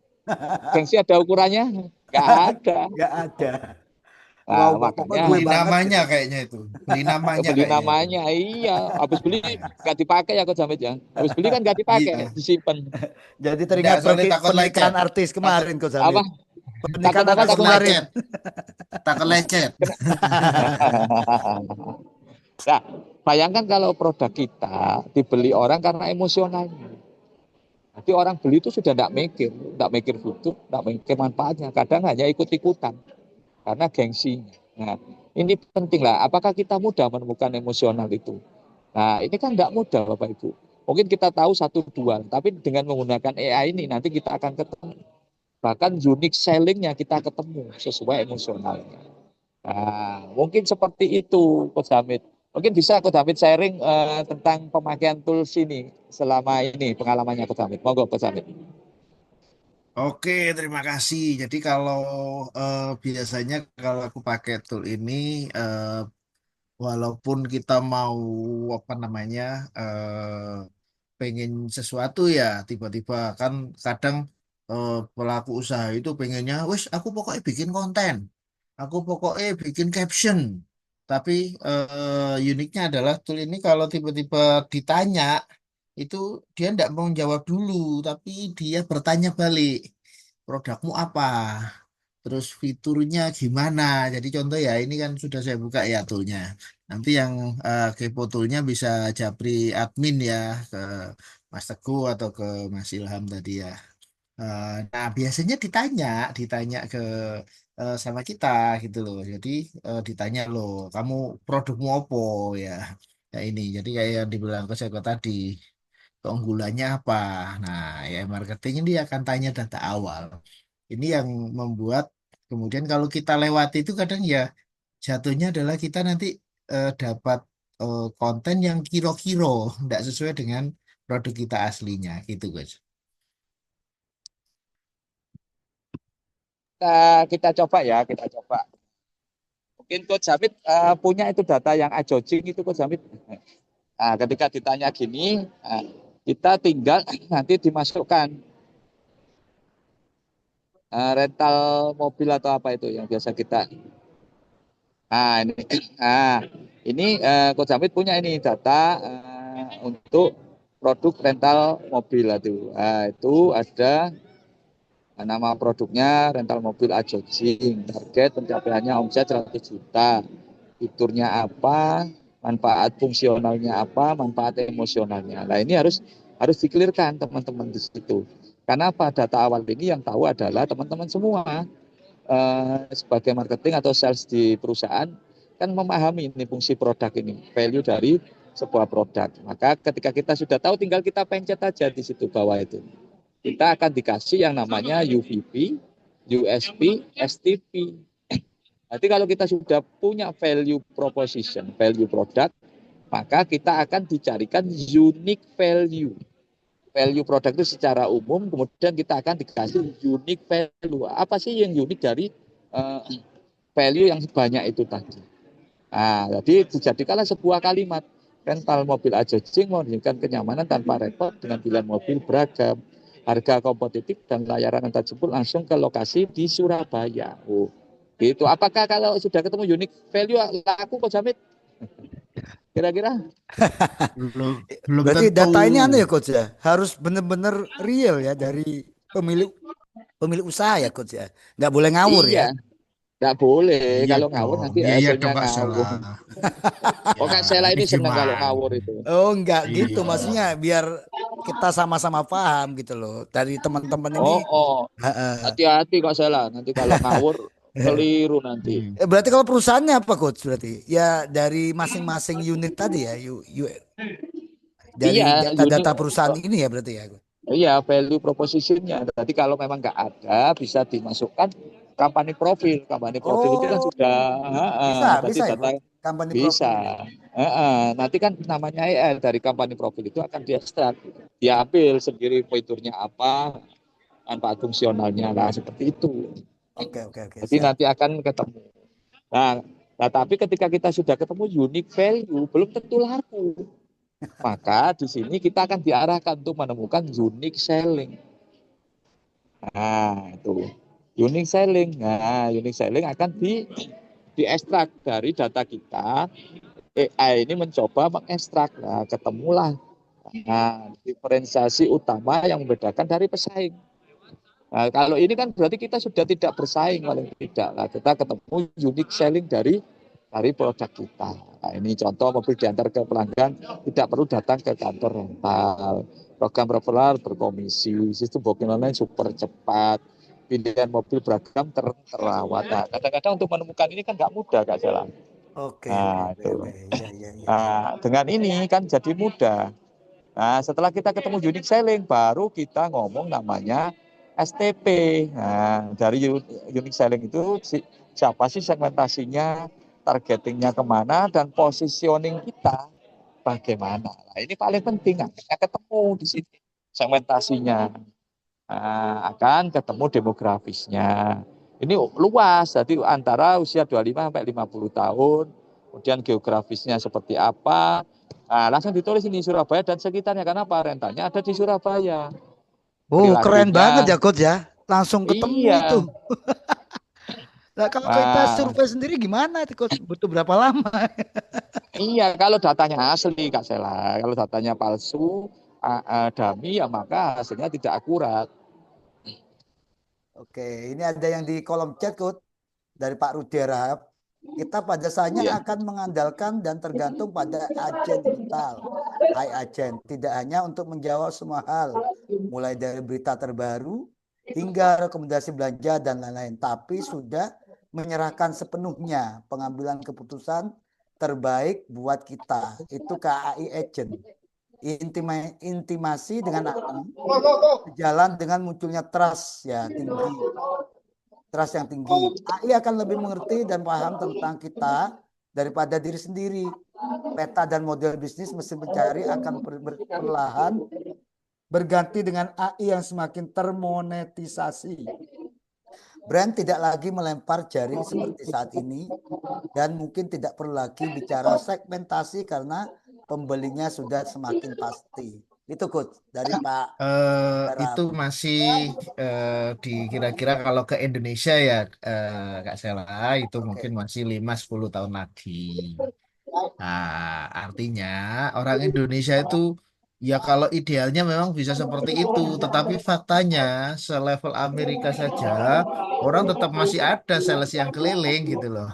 [SPEAKER 2] gengsi ada ukurannya? Nggak ada.
[SPEAKER 1] Nggak ada.
[SPEAKER 2] Nah,
[SPEAKER 1] Wow, bapak-bapak
[SPEAKER 2] makanya
[SPEAKER 1] gue
[SPEAKER 4] Beli
[SPEAKER 1] banget
[SPEAKER 4] namanya
[SPEAKER 1] gitu.
[SPEAKER 4] kayaknya itu. Beli namanya
[SPEAKER 2] beli
[SPEAKER 4] kayaknya itu.
[SPEAKER 2] namanya, iya. Habis beli nggak dipakai ya Coach Hamid ya. Habis beli kan nggak dipakai,
[SPEAKER 4] Iya.
[SPEAKER 2] disimpan.
[SPEAKER 1] Jadi
[SPEAKER 4] Enggak,
[SPEAKER 1] teringat
[SPEAKER 4] soalnya takut
[SPEAKER 1] pernikahan
[SPEAKER 4] lecet.
[SPEAKER 1] artis
[SPEAKER 4] Takut
[SPEAKER 1] kemarin Coach
[SPEAKER 2] Apa?
[SPEAKER 1] Hamid.
[SPEAKER 2] Takut
[SPEAKER 1] Pernikahan
[SPEAKER 2] apa?
[SPEAKER 1] artis
[SPEAKER 4] takut
[SPEAKER 2] Takut apa?
[SPEAKER 1] kemarin.
[SPEAKER 4] lecet. Takut lecet.
[SPEAKER 2] Nah, bayangkan kalau produk kita dibeli orang karena emosionalnya. Jadi orang beli itu sudah tidak mikir butuh, tidak mikir manfaatnya. Kadang hanya ikut-ikutan karena gengsinya. Nah, ini penting lah. Apakah kita mudah menemukan emosional itu? Nah, ini kan tidak mudah, Bapak Ibu. Mungkin kita tahu satu dua, tapi dengan menggunakan AI ini nanti kita akan ketemu. Bahkan unique sellingnya kita ketemu sesuai emosionalnya. Nah, mungkin seperti itu, Coach Hamid. Mungkin bisa Coach Hamid sharing tentang pemakaian tools ini selama ini pengalamannya Coach Hamid. Monggo Coach Hamid.
[SPEAKER 4] Oke, terima kasih. Jadi kalau biasanya kalau aku pakai tool ini, eh, walaupun kita mau apa namanya, pengen sesuatu ya, tiba-tiba kan kadang pelaku usaha itu pengennya, wes aku pokoknya bikin konten, aku pokoknya bikin caption. Tapi uniknya adalah tool ini kalau tiba-tiba ditanya, itu dia tidak mau jawab dulu, tapi dia bertanya balik, produkmu apa? Terus fiturnya gimana? Jadi contoh ya, ini kan sudah saya buka ya toolnya. Nanti yang kepo toolnya bisa japri admin ya ke Mas Teguh atau ke Mas Ilham tadi ya. Nah biasanya ditanya ke sama kita gitu loh. Jadi ditanya loh, kamu produkmu apa ya? Ya ini, jadi kayak yang dibilang ke saya tadi, keunggulannya apa? Nah ya marketing ini akan tanya data awal. Ini yang membuat kemudian kalau kita lewati itu kadang ya jatuhnya adalah kita nanti dapat konten yang kiro-kiro, tidak sesuai dengan produk kita aslinya, gitu guys.
[SPEAKER 2] Kita coba ya, kita coba. Mungkin Coach Hamid punya itu data yang ajojing itu Coach Hamid. Nah, ketika ditanya gini, kita tinggal nanti dimasukkan rental mobil atau apa itu yang biasa kita. Nah, ini, nah, ini Coach Hamid punya ini data untuk produk rental mobil itu. Nah, itu ada nama produknya rental mobil Ajojing. Target pencapaiannya omset 100 juta. Fiturnya apa, manfaat fungsionalnya apa, manfaat emosionalnya. Nah, ini harus dikelirkan teman-teman di situ. Karena apa? Data awal ini yang tahu adalah teman-teman semua. Sebagai marketing atau sales di perusahaan kan memahami ini fungsi produk ini, value dari sebuah produk. Maka ketika kita sudah tahu, tinggal kita pencet aja di situ bawah itu. Kita akan dikasih yang namanya UVP, USP, STP. Nanti kalau kita sudah punya value proposition, value product, maka kita akan dicarikan unique value. Value produk itu secara umum, kemudian kita akan dikasih unique value. Apa sih yang unik dari value yang banyak itu tadi? Nah, jadi dijadikanlah sebuah kalimat. Rental mobil Ajojing memberikan kenyamanan tanpa repot dengan pilihan mobil beragam, harga kompetitif dan layanan antar jemput langsung ke lokasi di Surabaya. Oh, gitu. Apakah kalau sudah ketemu unique value laku Coach Hamid? Kira-kira?
[SPEAKER 4] Belum
[SPEAKER 1] Berarti
[SPEAKER 4] tentu.
[SPEAKER 1] data ini ya coach ya, harus benar-benar real ya dari pemilik pemilik usaha ya coach ya, nggak boleh ngawur ya.
[SPEAKER 2] Iya, nggak boleh.
[SPEAKER 4] Iya
[SPEAKER 2] Kalau ngawur
[SPEAKER 4] dong,
[SPEAKER 2] nanti
[SPEAKER 4] iya iya
[SPEAKER 2] hasilnya
[SPEAKER 4] dong Kak
[SPEAKER 2] ngawur.
[SPEAKER 4] Sela. Ya,
[SPEAKER 2] Oh, Kak Sela
[SPEAKER 4] ini
[SPEAKER 2] ini senang kalau
[SPEAKER 4] gimana?
[SPEAKER 2] ngawur itu.
[SPEAKER 1] Oh nggak gitu,
[SPEAKER 4] Iya.
[SPEAKER 1] maksudnya biar kita sama-sama paham gitu loh dari teman-teman ini.
[SPEAKER 2] Oh, oh.
[SPEAKER 1] Heeh.
[SPEAKER 2] Hati-hati Kak Sela. Nanti kalau ngawur keliru nanti.
[SPEAKER 4] Hmm.
[SPEAKER 1] Berarti kalau perusahaannya apa coach berarti? Ya dari masing-masing unit tadi ya, dari
[SPEAKER 2] Iya, unik.
[SPEAKER 1] data-data perusahaan ini ya berarti ya.
[SPEAKER 2] Iya, value propositionnya. Jadi kalau memang nggak ada, bisa dimasukkan company profil. Company profil itu kan
[SPEAKER 1] Oh,
[SPEAKER 2] sudah,
[SPEAKER 1] bisa,
[SPEAKER 2] tadi
[SPEAKER 1] bisa ya
[SPEAKER 2] data
[SPEAKER 1] coach. Company
[SPEAKER 2] bisa.
[SPEAKER 1] profile ini.
[SPEAKER 2] Nanti kan namanya EL dari company profil itu akan diekstrak, diambil sendiri fiturnya apa, manfaat fungsionalnya lah seperti itu.
[SPEAKER 1] Oke, oke, oke,
[SPEAKER 2] Jadi
[SPEAKER 1] siap.
[SPEAKER 2] nanti akan ketemu. Nah, tapi ketika kita sudah ketemu unique value, belum tentu laku. Maka di sini kita akan diarahkan untuk menemukan unique selling. Nah, itu unique selling. Nah, unique selling akan diekstrak dari data kita. AI ini mencoba mengekstrak. Nah, ketemulah. Nah, diferensiasi utama yang membedakan dari pesaing. Nah, kalau ini kan berarti kita sudah tidak bersaing paling tidak. Nah, kita ketemu unique selling dari dari produk kita. Nah, ini contoh mobil diantar ke pelanggan tidak perlu datang ke kantor rental. Program referral berkomisi, sistem booking online super cepat, pilihan mobil beragam terawat. Nah, kadang-kadang untuk menemukan ini kan nggak mudah Kak Jalan.
[SPEAKER 1] Oke, oke,
[SPEAKER 2] Nah,
[SPEAKER 1] oke,
[SPEAKER 2] itu.
[SPEAKER 1] oke. Ya, ya, ya, ya.
[SPEAKER 2] Nah, dengan ini kan jadi mudah. Nah, setelah kita ketemu unique selling, baru kita ngomong namanya STP. Nah, dari unique selling itu siapa sih segmentasinya, targetingnya kemana, dan positioning kita bagaimana. Nah, ini paling penting, akhirnya ketemu di sini segmentasinya. Nah, akan ketemu demografisnya. Ini luas, jadi antara usia 25 sampai 50 tahun, kemudian geografisnya seperti apa. Nah, langsung ditulis ini Surabaya dan sekitarnya, karena apa? Rentanya ada di Surabaya.
[SPEAKER 1] Oh, keren banget
[SPEAKER 2] Perilakunya,
[SPEAKER 1] ya, Coach ya. Langsung ketemu itu.
[SPEAKER 2] iya.
[SPEAKER 1] Nah, kalau kita
[SPEAKER 2] Nah,
[SPEAKER 1] survei sendiri gimana itu, Coach? Butuh berapa lama?
[SPEAKER 2] iya, kalau datanya asli, Kak Sela. Kalau datanya palsu, dummy, ya maka hasilnya tidak akurat.
[SPEAKER 1] Oke, ini ada yang di kolom chat, Coach, dari Pak Rudi Rahab. Kita pada saatnya
[SPEAKER 2] Iya.
[SPEAKER 1] akan mengandalkan dan tergantung pada agen digital. Hai agen, tidak hanya untuk menjawab semua hal, mulai dari berita terbaru hingga rekomendasi belanja dan lain-lain, tapi sudah menyerahkan sepenuhnya pengambilan keputusan terbaik buat kita. Itu KAI Agent. Intimasi dengan AI sejalan dengan munculnya trust ya tinggi, trust yang tinggi. AI akan lebih mengerti dan paham tentang kita daripada diri sendiri. Peta dan model bisnis mesin pencari akan perlahan berganti dengan AI yang semakin termonetisasi. Brand tidak lagi melempar jaring seperti saat ini dan mungkin tidak perlu lagi bicara segmentasi karena pembelinya sudah semakin pasti. Itu Coach dari Pak
[SPEAKER 4] Itu
[SPEAKER 1] Darap.
[SPEAKER 4] masih di kira-kira kalau ke Indonesia ya Kak Sela itu mungkin
[SPEAKER 1] Oke.
[SPEAKER 4] masih 5-10 tahun lagi. Nah, artinya orang Indonesia itu ya kalau idealnya memang bisa seperti itu, tetapi faktanya selevel Amerika saja orang tetap masih ada sales yang keliling gitu loh.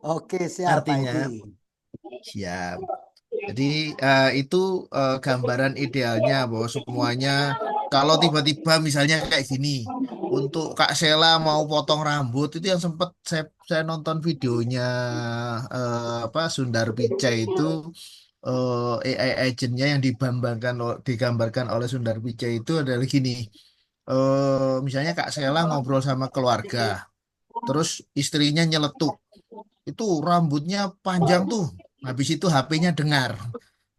[SPEAKER 1] Oke, siap Pak Edi.
[SPEAKER 4] Artinya siap. Jadi itu gambaran idealnya bahwa semuanya kalau tiba-tiba misalnya kayak gini, untuk Kak Sela mau potong rambut itu yang sempat saya nonton videonya apa Sundar Pichai itu AI agentnya yang digambarkan oleh Sundar Pichai itu adalah gini. Misalnya Kak Sela ngobrol sama keluarga, terus istrinya nyeletuk, itu rambutnya panjang tuh. Habis itu HP-nya dengar.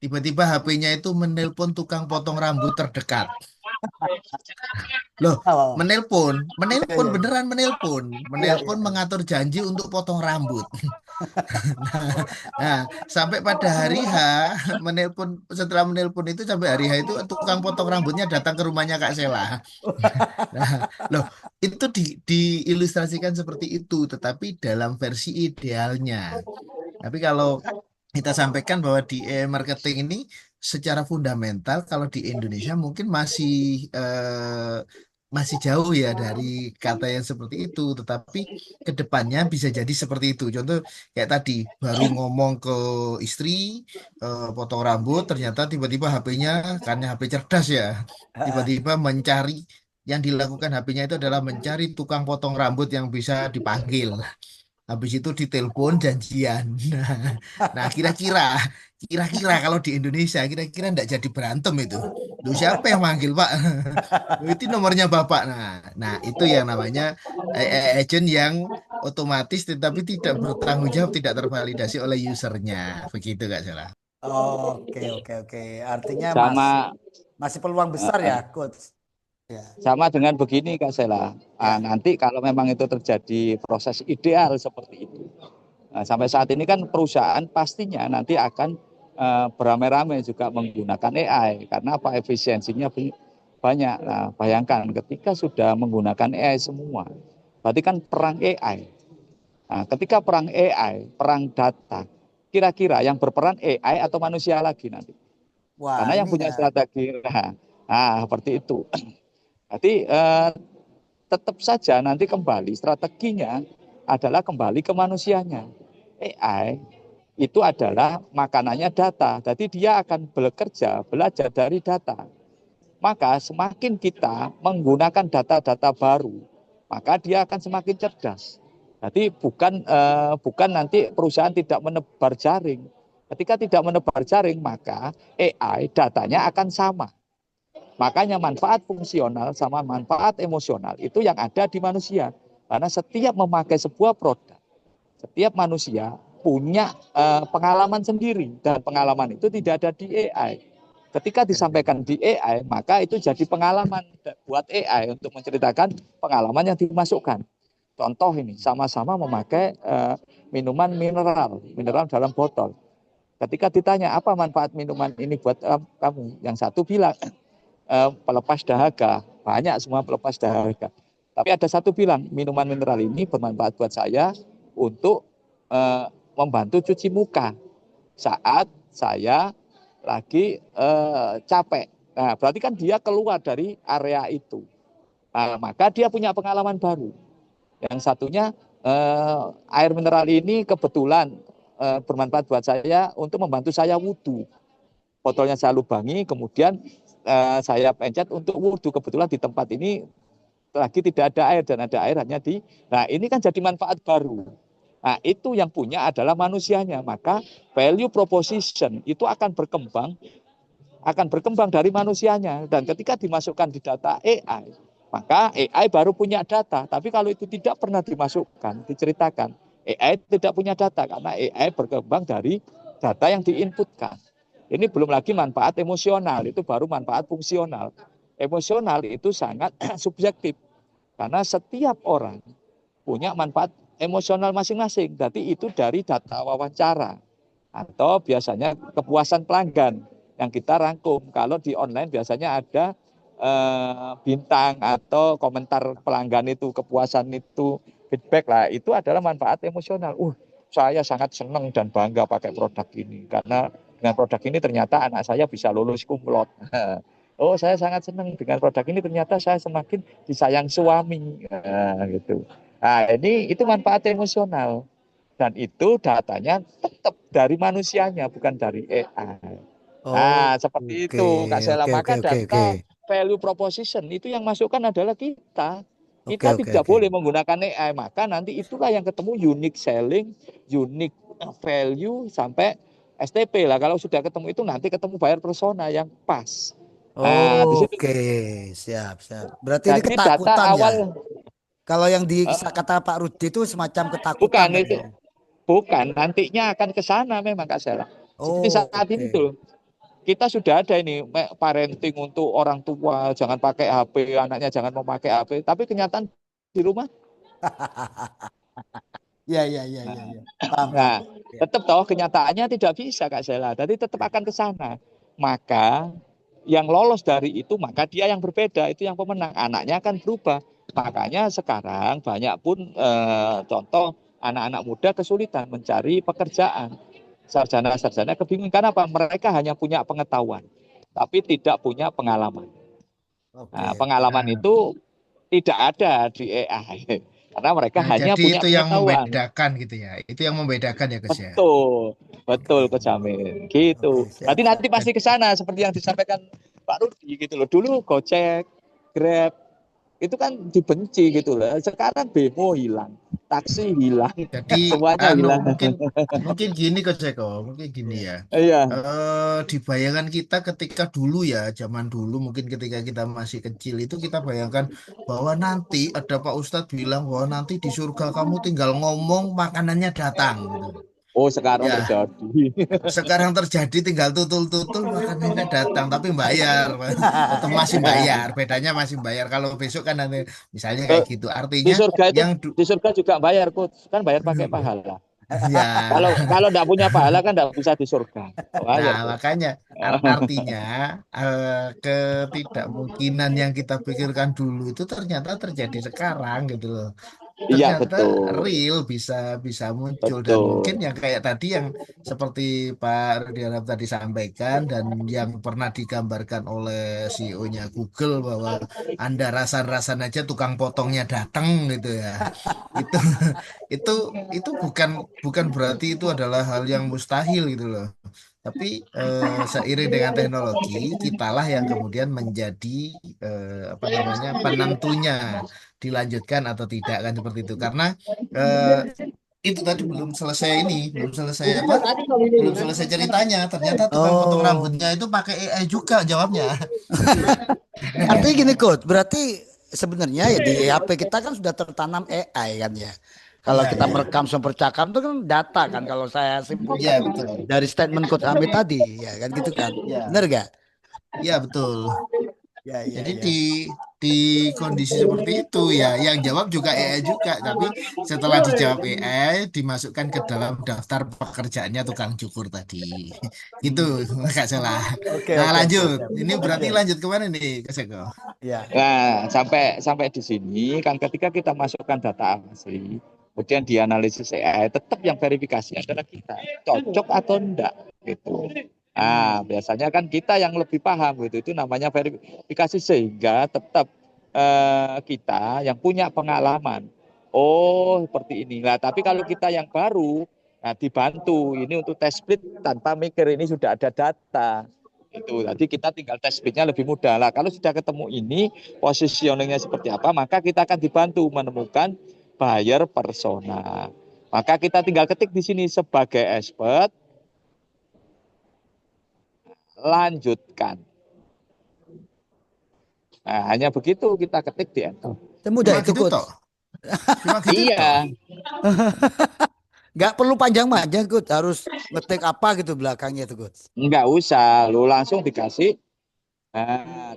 [SPEAKER 4] Tiba-tiba HP-nya itu menelpon tukang potong rambut terdekat. Loh,
[SPEAKER 1] Oh,
[SPEAKER 4] menelpon,
[SPEAKER 1] iya,
[SPEAKER 4] menelpon
[SPEAKER 1] iya, iya.
[SPEAKER 4] beneran menelpon,
[SPEAKER 1] Iya, iya,
[SPEAKER 4] menelpon
[SPEAKER 1] iya.
[SPEAKER 4] mengatur janji untuk potong rambut. Nah, sampai pada hari H, setelah menelpon itu sampai hari H itu tukang potong rambutnya datang ke rumahnya Kak Sela. Nah, loh, itu diilustrasikan seperti itu, tetapi dalam versi idealnya. Tapi kalau kita sampaikan bahwa di marketing ini secara fundamental kalau di Indonesia mungkin masih jauh ya dari kata yang seperti itu, tetapi ke depannya bisa jadi seperti itu. Contoh kayak tadi baru ngomong ke istri potong rambut, ternyata tiba-tiba HP-nya karena HP cerdas ya, tiba-tiba mencari yang dilakukan HP-nya itu adalah mencari tukang potong rambut yang bisa dipanggil. Habis itu ditelepon janjian. Nah, kira-kira kalau di Indonesia kira-kira enggak jadi berantem itu. Loh, siapa yang manggil, Pak? Loh, itu nomornya Bapak. Nah, itu yang namanya agent yang otomatis tetapi tidak bertanggung jawab, tidak tervalidasi oleh usernya. Begitu Kak Salah.
[SPEAKER 1] Oke, oke, oke. Artinya
[SPEAKER 2] Sama
[SPEAKER 1] masih peluang besar ya, Coach. Ya.
[SPEAKER 2] sama dengan begini Kak Sela.
[SPEAKER 1] Ya.
[SPEAKER 2] Nanti kalau memang itu terjadi proses ideal seperti itu. Nah, sampai saat ini kan perusahaan pastinya nanti akan beramai-ramai juga menggunakan AI karena apa efisiensinya banyak. Nah, bayangkan ketika sudah menggunakan AI semua, berarti kan perang AI. Nah, ketika perang AI, perang data, kira-kira yang berperan AI atau manusia lagi nanti?
[SPEAKER 1] Wah,
[SPEAKER 2] Karena yang
[SPEAKER 1] ini
[SPEAKER 2] punya
[SPEAKER 1] ya.
[SPEAKER 2] strategi, seperti itu. Jadi tetap saja nanti kembali strateginya adalah kembali ke manusianya. AI itu adalah makanannya data. Jadi dia akan bekerja, belajar dari data. Maka semakin kita menggunakan data-data baru, maka dia akan semakin cerdas. Jadi bukan nanti perusahaan tidak menebar jaring. Ketika tidak menebar jaring, maka AI datanya akan sama. Makanya manfaat fungsional sama manfaat emosional itu yang ada di manusia. Karena setiap memakai sebuah produk, setiap manusia punya pengalaman sendiri. Dan pengalaman itu tidak ada di AI. Ketika disampaikan di AI, maka itu jadi pengalaman buat AI untuk menceritakan pengalaman yang dimasukkan. Contoh ini, sama-sama memakai minuman mineral dalam botol. Ketika ditanya apa manfaat minuman ini buat kamu, yang satu bilang pelepas dahaga, banyak semua pelepas dahaga. Tapi ada satu bilang minuman mineral ini bermanfaat buat saya untuk membantu cuci muka saat saya lagi capek. Nah, berarti kan dia keluar dari area itu. Nah, maka dia punya pengalaman baru. Yang satunya air mineral ini kebetulan bermanfaat buat saya untuk membantu saya wudhu. Botolnya saya lubangi, kemudian saya pencet untuk wudhu. Kebetulan di tempat ini lagi tidak ada air dan ada air hanya di. Nah, ini kan jadi manfaat baru. Nah, itu yang punya adalah manusianya. Maka value proposition itu akan berkembang dari manusianya. Dan ketika dimasukkan di data AI, maka AI baru punya data. Tapi kalau itu tidak pernah dimasukkan, diceritakan, AI tidak punya data karena AI berkembang dari data yang diinputkan. Ini belum lagi manfaat emosional, itu baru manfaat fungsional. Emosional itu sangat subjektif karena setiap orang punya manfaat emosional masing-masing. Jadi itu dari data wawancara atau biasanya kepuasan pelanggan yang kita rangkum. Kalau di online biasanya ada bintang atau komentar pelanggan itu, kepuasan itu, feedback lah. Itu adalah manfaat emosional. Saya sangat senang dan bangga pakai produk ini karena dengan produk ini ternyata anak saya bisa lulus kumlot. Oh, saya sangat senang dengan produk ini ternyata saya semakin disayang suami. Gitu. Nah, itu manfaat emosional. Dan itu datanya tetap dari manusianya, bukan dari AI.
[SPEAKER 1] Oh,
[SPEAKER 2] Nah, seperti
[SPEAKER 1] oke,
[SPEAKER 2] itu, Kak Sela.
[SPEAKER 1] oke, oke,
[SPEAKER 2] Maka
[SPEAKER 1] oke, oke,
[SPEAKER 2] data value proposition itu yang masukkan adalah kita.
[SPEAKER 1] oke,
[SPEAKER 2] Kita
[SPEAKER 1] oke,
[SPEAKER 2] tidak
[SPEAKER 1] oke.
[SPEAKER 2] boleh menggunakan AI. Maka nanti itulah yang ketemu unique selling, unique value, sampai STP lah. Kalau sudah ketemu itu nanti ketemu buyer persona yang pas. Nah, di situ.
[SPEAKER 1] Oke, siap, siap. Berarti ini
[SPEAKER 2] Jadi data
[SPEAKER 1] ketakutan ya.
[SPEAKER 2] awal
[SPEAKER 1] Kalau yang di
[SPEAKER 2] eh,
[SPEAKER 1] kata Pak Rudi itu semacam ketakutan
[SPEAKER 2] bukan itu.
[SPEAKER 1] katanya.
[SPEAKER 2] Bukan, nantinya akan ke sana memang Kak Sela. Seperti
[SPEAKER 1] Oh,
[SPEAKER 2] saat ini
[SPEAKER 1] oke.
[SPEAKER 2] tuh, kita sudah ada ini parenting untuk orang tua, jangan pakai HP, anaknya jangan memakai HP. Tapi kenyataan di rumah,
[SPEAKER 1] Ya, ya, ya, ya,
[SPEAKER 2] nah,
[SPEAKER 1] ya. Paham, paham.
[SPEAKER 2] nah
[SPEAKER 1] Ya.
[SPEAKER 2] tetap toh kenyataannya tidak bisa Kak Sela. Jadi tetap akan ke sana. Maka yang lolos dari itu, maka dia yang berbeda, itu yang pemenang. Anaknya akan berubah. Makanya sekarang banyak pun contoh anak-anak muda kesulitan mencari pekerjaan. Sarjana-sarjana kebingungan karena apa? Mereka hanya punya pengetahuan, tapi tidak punya pengalaman.
[SPEAKER 1] Oke,
[SPEAKER 2] Nah,
[SPEAKER 1] oke.
[SPEAKER 2] pengalaman itu tidak ada di AI karena mereka
[SPEAKER 4] Nah,
[SPEAKER 2] hanya
[SPEAKER 4] jadi
[SPEAKER 2] punya
[SPEAKER 4] itu yang
[SPEAKER 2] pengetahuan.
[SPEAKER 4] membedakan gitu ya. Itu yang membedakan ya, Gus ya.
[SPEAKER 2] Betul, betul
[SPEAKER 1] Oke,
[SPEAKER 2] Coach Jamil. Gitu.
[SPEAKER 1] oke, siap,
[SPEAKER 2] Nanti
[SPEAKER 1] siap.
[SPEAKER 2] pasti ke sana seperti yang disampaikan Pak Rudi gitu loh. Dulu Gojek, Grab itu kan dibenci gitu loh. Sekarang bemo hilang, taksi hilang,
[SPEAKER 4] Jadi
[SPEAKER 2] semuanya hilang.
[SPEAKER 4] mungkin mungkin gini Coach Eko, mungkin gini ya.
[SPEAKER 2] Iya,
[SPEAKER 4] Di bayangan kita ketika dulu ya, zaman dulu mungkin ketika kita masih kecil itu kita bayangkan bahwa nanti ada Pak Ustadz bilang bahwa nanti di surga kamu tinggal ngomong makanannya datang gitu.
[SPEAKER 2] oh sekarang
[SPEAKER 4] Ya,
[SPEAKER 2] terjadi.
[SPEAKER 4] sekarang terjadi tinggal tutul-tutul makanannya datang tapi bayar. Tetap masih bayar, bedanya masih bayar. Kalau besok kan nanti misalnya kayak
[SPEAKER 2] Eh,
[SPEAKER 4] gitu.
[SPEAKER 2] di
[SPEAKER 4] Artinya
[SPEAKER 2] surga itu
[SPEAKER 4] yang
[SPEAKER 2] di surga juga bayar Coach. Kan bayar pakai pahala.
[SPEAKER 4] ya.
[SPEAKER 2] Kalau kalau enggak punya pahala kan enggak bisa di surga.
[SPEAKER 4] Nah,
[SPEAKER 2] Bayar Coach.
[SPEAKER 4] makanya artinya ketidakmungkinan yang kita pikirkan dulu itu ternyata terjadi sekarang gitu loh.
[SPEAKER 2] Iya,
[SPEAKER 4] ternyata
[SPEAKER 2] betul.
[SPEAKER 4] real bisa bisa muncul, dan mungkin
[SPEAKER 2] Betul.
[SPEAKER 4] yang kayak tadi yang seperti Pak Rudianto tadi sampaikan dan yang pernah digambarkan oleh CEO-nya Google bahwa Anda rasan-rasan aja tukang potongnya datang gitu ya. Itu itu itu bukan bukan berarti itu adalah hal yang mustahil gitu loh. Tapi seiring dengan teknologi, kitalah yang kemudian menjadi apa namanya penentunya dilanjutkan atau tidak, kan seperti itu. Karena eh, itu tadi belum selesai ini, belum selesai apa? Belum selesai ceritanya. Ternyata tukang potong
[SPEAKER 1] Oh,
[SPEAKER 4] rambutnya itu pakai AI juga jawabnya.
[SPEAKER 1] artinya gini coach, berarti sebenarnya ya di HP kita kan sudah tertanam AI kan ya. Kalau
[SPEAKER 4] Iya,
[SPEAKER 1] kita
[SPEAKER 4] iya.
[SPEAKER 1] merekam sama percakapan itu kan data kan, kalau saya simpulkan
[SPEAKER 4] Iya, betul.
[SPEAKER 1] dari statement coach Hamid tadi ya kan gitu kan. Bener
[SPEAKER 4] Iya,
[SPEAKER 1] gak?
[SPEAKER 4] iya betul.
[SPEAKER 1] Ya, ya,
[SPEAKER 4] Jadi di
[SPEAKER 1] ya.
[SPEAKER 4] di kondisi seperti itu ya, yang jawab juga AI juga, tapi setelah dijawab AI dimasukkan ke dalam daftar pekerjaannya tukang cukur tadi. Gitu,
[SPEAKER 1] Hmm.
[SPEAKER 4] nggak salah.
[SPEAKER 1] Oke,
[SPEAKER 4] Nah
[SPEAKER 1] oke, oke,
[SPEAKER 4] lanjut,
[SPEAKER 1] oke.
[SPEAKER 4] ini berarti
[SPEAKER 1] Oke.
[SPEAKER 4] lanjut kemana nih, Kak Seko?
[SPEAKER 1] Ya.
[SPEAKER 2] Nah, sampai sampai di sini kan ketika kita masukkan data asli, kemudian dianalisis AI, tetap yang verifikasi adalah kita. Cocok atau enggak gitu.
[SPEAKER 1] Hmm.
[SPEAKER 2] Nah, biasanya kan kita yang lebih paham gitu. Itu namanya verifikasi sehingga tetap kita yang punya pengalaman. Oh, seperti inilah. Tapi kalau kita yang baru, nah dibantu ini untuk tes split tanpa mikir ini sudah ada data itu. Jadi kita tinggal tes speednya lebih mudah lah. Kalau sudah ketemu ini positioningnya seperti apa, maka kita akan dibantu menemukan buyer persona. Maka kita tinggal ketik di sini sebagai expert, lanjutkan. Nah, hanya begitu kita ketik di enter.
[SPEAKER 1] Semudah
[SPEAKER 4] Cuma
[SPEAKER 1] itu
[SPEAKER 4] gitu toh,
[SPEAKER 1] coach.
[SPEAKER 4] cuma gitu toh.
[SPEAKER 2] Iya,
[SPEAKER 1] Nggak perlu panjang-panjang coach. Harus ngetik apa gitu belakangnya itu coach.
[SPEAKER 2] nggak usah, lu langsung dikasih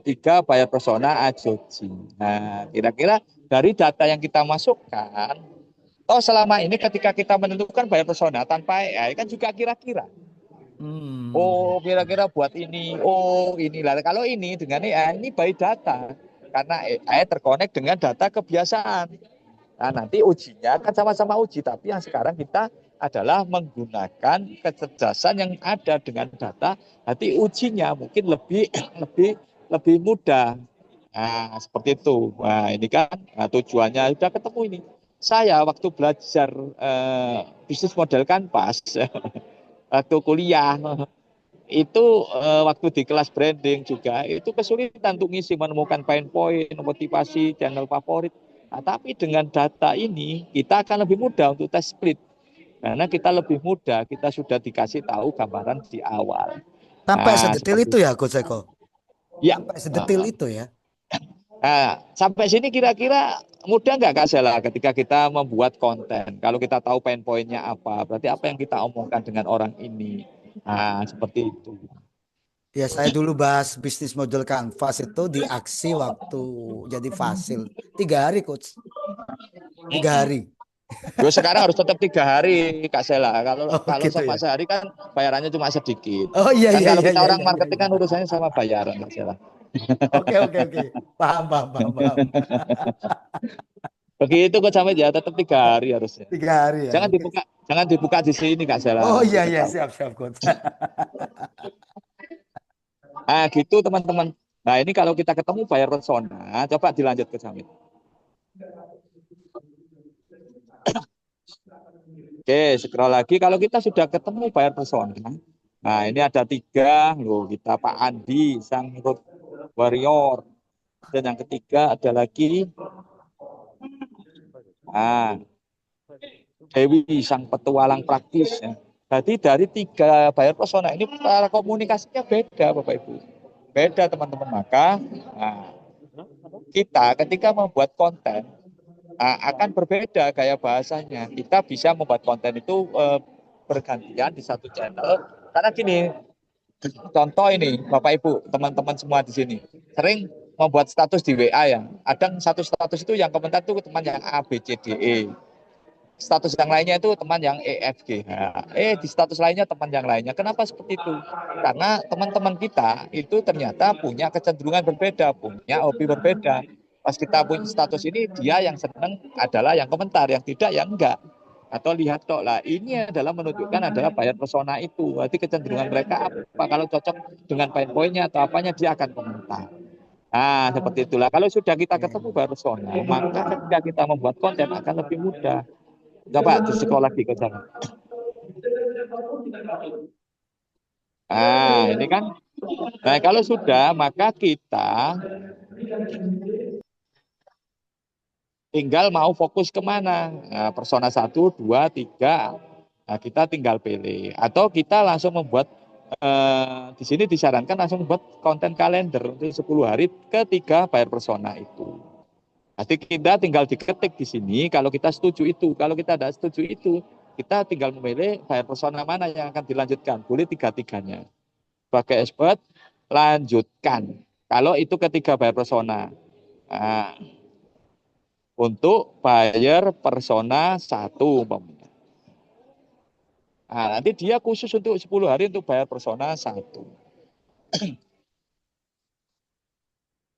[SPEAKER 2] tiga buyer persona ajoji. Nah, kira-kira dari data yang kita masukkan, oh selama ini ketika kita menentukan buyer persona tanpa AI kan juga kira-kira.
[SPEAKER 1] Hmm.
[SPEAKER 2] Oh, kira-kira buat ini. Oh, inilah. Kalau ini dengan AI, ini by data. Karena AI terkonek dengan data kebiasaan. Nah, nanti ujinya kan sama-sama uji. Tapi yang sekarang kita adalah menggunakan kecerdasan yang ada dengan data. Nanti ujinya mungkin lebih lebih lebih mudah. Nah, seperti itu. Nah, ini kan tujuannya sudah ketemu ini. Saya waktu belajar bisnis model Kanvas, waktu kuliah, itu waktu di kelas branding juga itu kesulitan untuk ngisi menemukan pain point, motivasi, channel favorit. Nah, tapi dengan data ini kita akan lebih mudah untuk tes split karena kita lebih mudah, kita sudah dikasih tahu gambaran di awal.
[SPEAKER 1] Sampai
[SPEAKER 2] Nah,
[SPEAKER 1] sedetil
[SPEAKER 2] seperti
[SPEAKER 1] itu ya coach Eko.
[SPEAKER 2] ya.
[SPEAKER 1] Sampai sedetil itu ya.
[SPEAKER 2] Nah, sampai sini kira-kira mudah nggak Kak Sela ketika kita membuat konten? Kalau kita tahu pain point-nya apa, berarti apa yang kita omongkan dengan orang ini. Nah, seperti itu.
[SPEAKER 1] Ya saya dulu bahas bisnis model kanvas itu di aksi waktu jadi Fasil. 3 hari coach. 3 hari.
[SPEAKER 2] Yo sekarang harus tetap 3 hari Kak Sela. Kalau
[SPEAKER 1] Oh
[SPEAKER 2] kalau
[SPEAKER 1] gitu
[SPEAKER 2] sama
[SPEAKER 1] ya.
[SPEAKER 2] sehari kan bayarannya cuma sedikit.
[SPEAKER 1] Oh iya
[SPEAKER 2] Kan
[SPEAKER 1] iya
[SPEAKER 2] kalau
[SPEAKER 1] iya
[SPEAKER 2] kita
[SPEAKER 1] iya
[SPEAKER 2] orang
[SPEAKER 1] iya iya.
[SPEAKER 2] marketing
[SPEAKER 1] Iya.
[SPEAKER 2] kan urusannya sama bayaran Kak Sela.
[SPEAKER 1] Oke oke oke. Paham paham paham paham.
[SPEAKER 2] Begitu kok sampai ya tetap 3 hari harusnya.
[SPEAKER 1] 3 hari ya.
[SPEAKER 2] Jangan
[SPEAKER 1] Oke.
[SPEAKER 2] dibuka, jangan dibuka di sini Kak Sela
[SPEAKER 1] Oh
[SPEAKER 2] nanti
[SPEAKER 1] iya iya
[SPEAKER 2] ketahuan.
[SPEAKER 1] siap siap coach.
[SPEAKER 2] Ah gitu teman-teman. Nah ini kalau kita ketemu buyer persona, coba dilanjut ke Jamit. Oke, scroll lagi. Kalau kita sudah ketemu buyer persona, nah ini ada 3 loh. Kita Pak Andi, sang road warrior. Dan yang ketiga ada lagi ah, Dewi, sang petualang praktis. Ya. Jadi dari 3 buyer persona ini cara komunikasinya beda, Bapak Ibu. Beda teman-teman. Maka nah, kita ketika membuat konten akan berbeda gaya bahasanya. Kita bisa membuat konten itu bergantian di satu channel. Karena gini, contoh ini Bapak Ibu, teman-teman semua di sini sering membuat status di WA ya. Ada satu status itu yang komentar itu teman yang A, B, C, D, E. Status yang lainnya itu teman yang E, F, G. Nah, di status lainnya teman yang lainnya. Kenapa seperti itu? Karena teman-teman kita itu ternyata punya kecenderungan berbeda, punya hobi berbeda. Pas kita punya status ini, dia yang seneng adalah yang komentar, yang tidak yang enggak. Atau lihat tok lah. Ini adalah menunjukkan adalah buyer persona itu. Berarti kecenderungan mereka apa? Kalau cocok dengan poin-poinnya atau apanya, dia akan komentar. Nah, seperti itulah. Kalau sudah kita ketemu buyer persona, maka ketika kita membuat konten akan lebih mudah. Coba di sekolah lagi ke sana. Nah, ini kan. Nah, kalau sudah, maka kita tinggal mau fokus kemana. Nah, persona 1, 2, 3. Nah, kita tinggal pilih. Atau kita langsung membuat, di sini disarankan langsung membuat konten kalender untuk 10 hari ketiga buyer persona itu. Nanti kita tinggal diketik di sini kalau kita setuju itu. Kalau kita tidak setuju itu, kita tinggal memilih buyer persona mana yang akan dilanjutkan. Boleh tiga-tiganya. Sebagai expert, lanjutkan. Kalau itu ketiga buyer persona. Nah, untuk buyer persona 1 umpamanya. Nah, nanti dia khusus untuk 10 hari untuk buyer persona 1.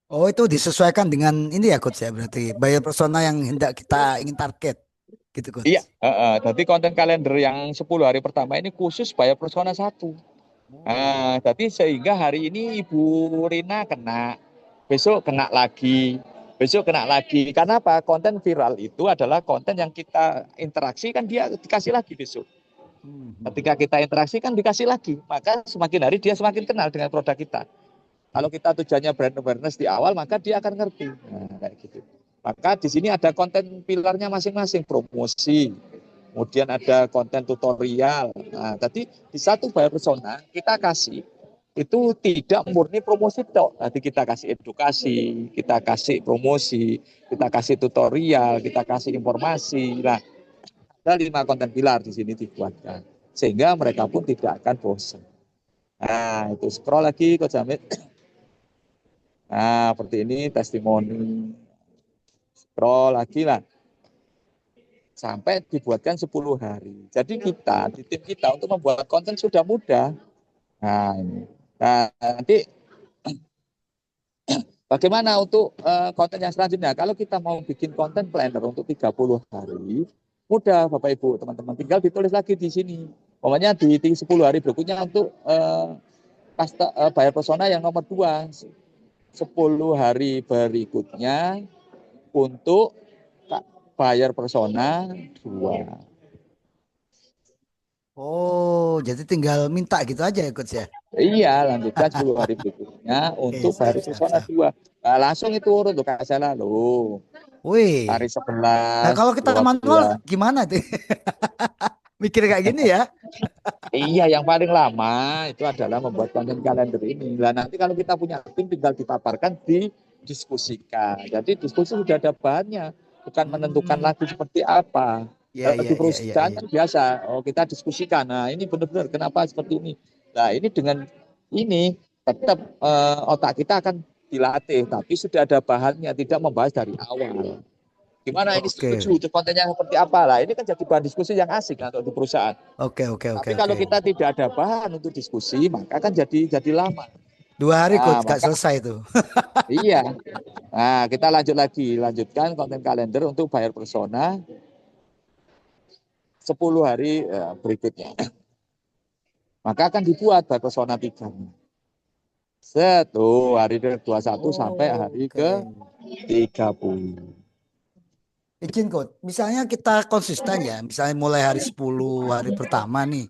[SPEAKER 1] Oh, itu disesuaikan dengan ini ya coach ya, berarti buyer persona yang hendak kita ingin target gitu
[SPEAKER 2] Iya,
[SPEAKER 1] coach.
[SPEAKER 2] jadi konten kalender yang 10 hari pertama ini khusus buyer persona 1.
[SPEAKER 1] Oh.
[SPEAKER 2] Nah, jadi sehingga hari ini Ibu Rina kena, besok kena lagi, besok kena lagi. Karena apa? Konten viral itu adalah konten yang kita interaksi kan dia dikasih lagi besok. Ketika kita interaksi kan dikasih lagi, maka semakin hari dia semakin kenal dengan produk kita. Kalau kita tujuannya brand awareness di awal, maka dia akan ngerti. Nah, kayak gitu. Maka di sini ada konten pilarnya masing-masing, promosi, kemudian ada konten tutorial. Nah, tadi di satu buyer persona kita kasih itu tidak murni promosi tok. Nanti kita kasih edukasi, kita kasih promosi, kita kasih tutorial, kita kasih informasi. Nah, ada 5 konten pilar di sini dibuatkan. Sehingga mereka pun tidak akan bosan. Nah, itu scroll lagi Coach Jamit. Nah, seperti ini testimoni. Scroll lagi lah. Sampai dibuatkan 10 hari. Jadi kita, di tim kita untuk membuat konten sudah mudah. Nah, ini. Nah, nanti bagaimana untuk konten yang selanjutnya? Kalau kita mau bikin konten planner untuk 30 hari, mudah Bapak Ibu, teman-teman. Tinggal ditulis lagi di sini. Pokoknya di 10 hari berikutnya untuk buyer persona yang nomor 2. 10 hari berikutnya untuk buyer persona 2.
[SPEAKER 1] Oh, jadi tinggal minta gitu aja ya coach ya.
[SPEAKER 2] Iya, lanjutkan 10 hari berikutnya
[SPEAKER 1] Oke,
[SPEAKER 2] untuk
[SPEAKER 1] siap
[SPEAKER 2] buyer
[SPEAKER 1] siap
[SPEAKER 2] persona
[SPEAKER 1] siap.
[SPEAKER 2] 2. Nah, langsung itu urut tuh Kak Sela loh.
[SPEAKER 1] Wih.
[SPEAKER 2] Hari
[SPEAKER 1] Nah,
[SPEAKER 2] 11,
[SPEAKER 1] kalau kita manual
[SPEAKER 2] 12.
[SPEAKER 1] gimana tuh? Mikir kayak gini ya?
[SPEAKER 2] Iya, yang paling lama itu adalah membuat konten kalender ini. Nah, nanti kalau kita punya tim tinggal dipaparkan, didiskusikan. Jadi diskusi sudah ada bahannya, bukan menentukan
[SPEAKER 1] Hmm.
[SPEAKER 2] lagu seperti apa.
[SPEAKER 1] Ya,
[SPEAKER 2] Kalau
[SPEAKER 1] ya,
[SPEAKER 2] di
[SPEAKER 1] ya, ya,
[SPEAKER 2] perusahaan
[SPEAKER 1] ya.
[SPEAKER 2] kan biasa, oh kita diskusikan. Nah, ini benar-benar kenapa seperti ini. Nah, ini dengan ini tetap otak kita akan dilatih, tapi sudah ada bahannya, tidak membahas dari awal. Gimana ini
[SPEAKER 1] Oke,
[SPEAKER 2] setuju, kontennya seperti apa lah. Ini kan jadi bahan diskusi yang asik untuk di perusahaan.
[SPEAKER 1] oke, oke, oke,
[SPEAKER 2] Tapi kalau
[SPEAKER 1] oke.
[SPEAKER 2] kita tidak ada bahan untuk diskusi, maka kan jadi lama.
[SPEAKER 1] 2 hari
[SPEAKER 2] Nah,
[SPEAKER 1] coach gak
[SPEAKER 2] maka
[SPEAKER 1] selesai tuh.
[SPEAKER 2] iya. Nah, kita lanjut lagi, lanjutkan konten kalender untuk buyer persona 10 hari berikutnya. Maka akan dibuat buyer persona 3. Hari ke-21 sampai hari
[SPEAKER 1] Oke.
[SPEAKER 2] ke-30.
[SPEAKER 1] Izin coach, misalnya kita konsisten ya, misalnya mulai hari 10 hari pertama nih,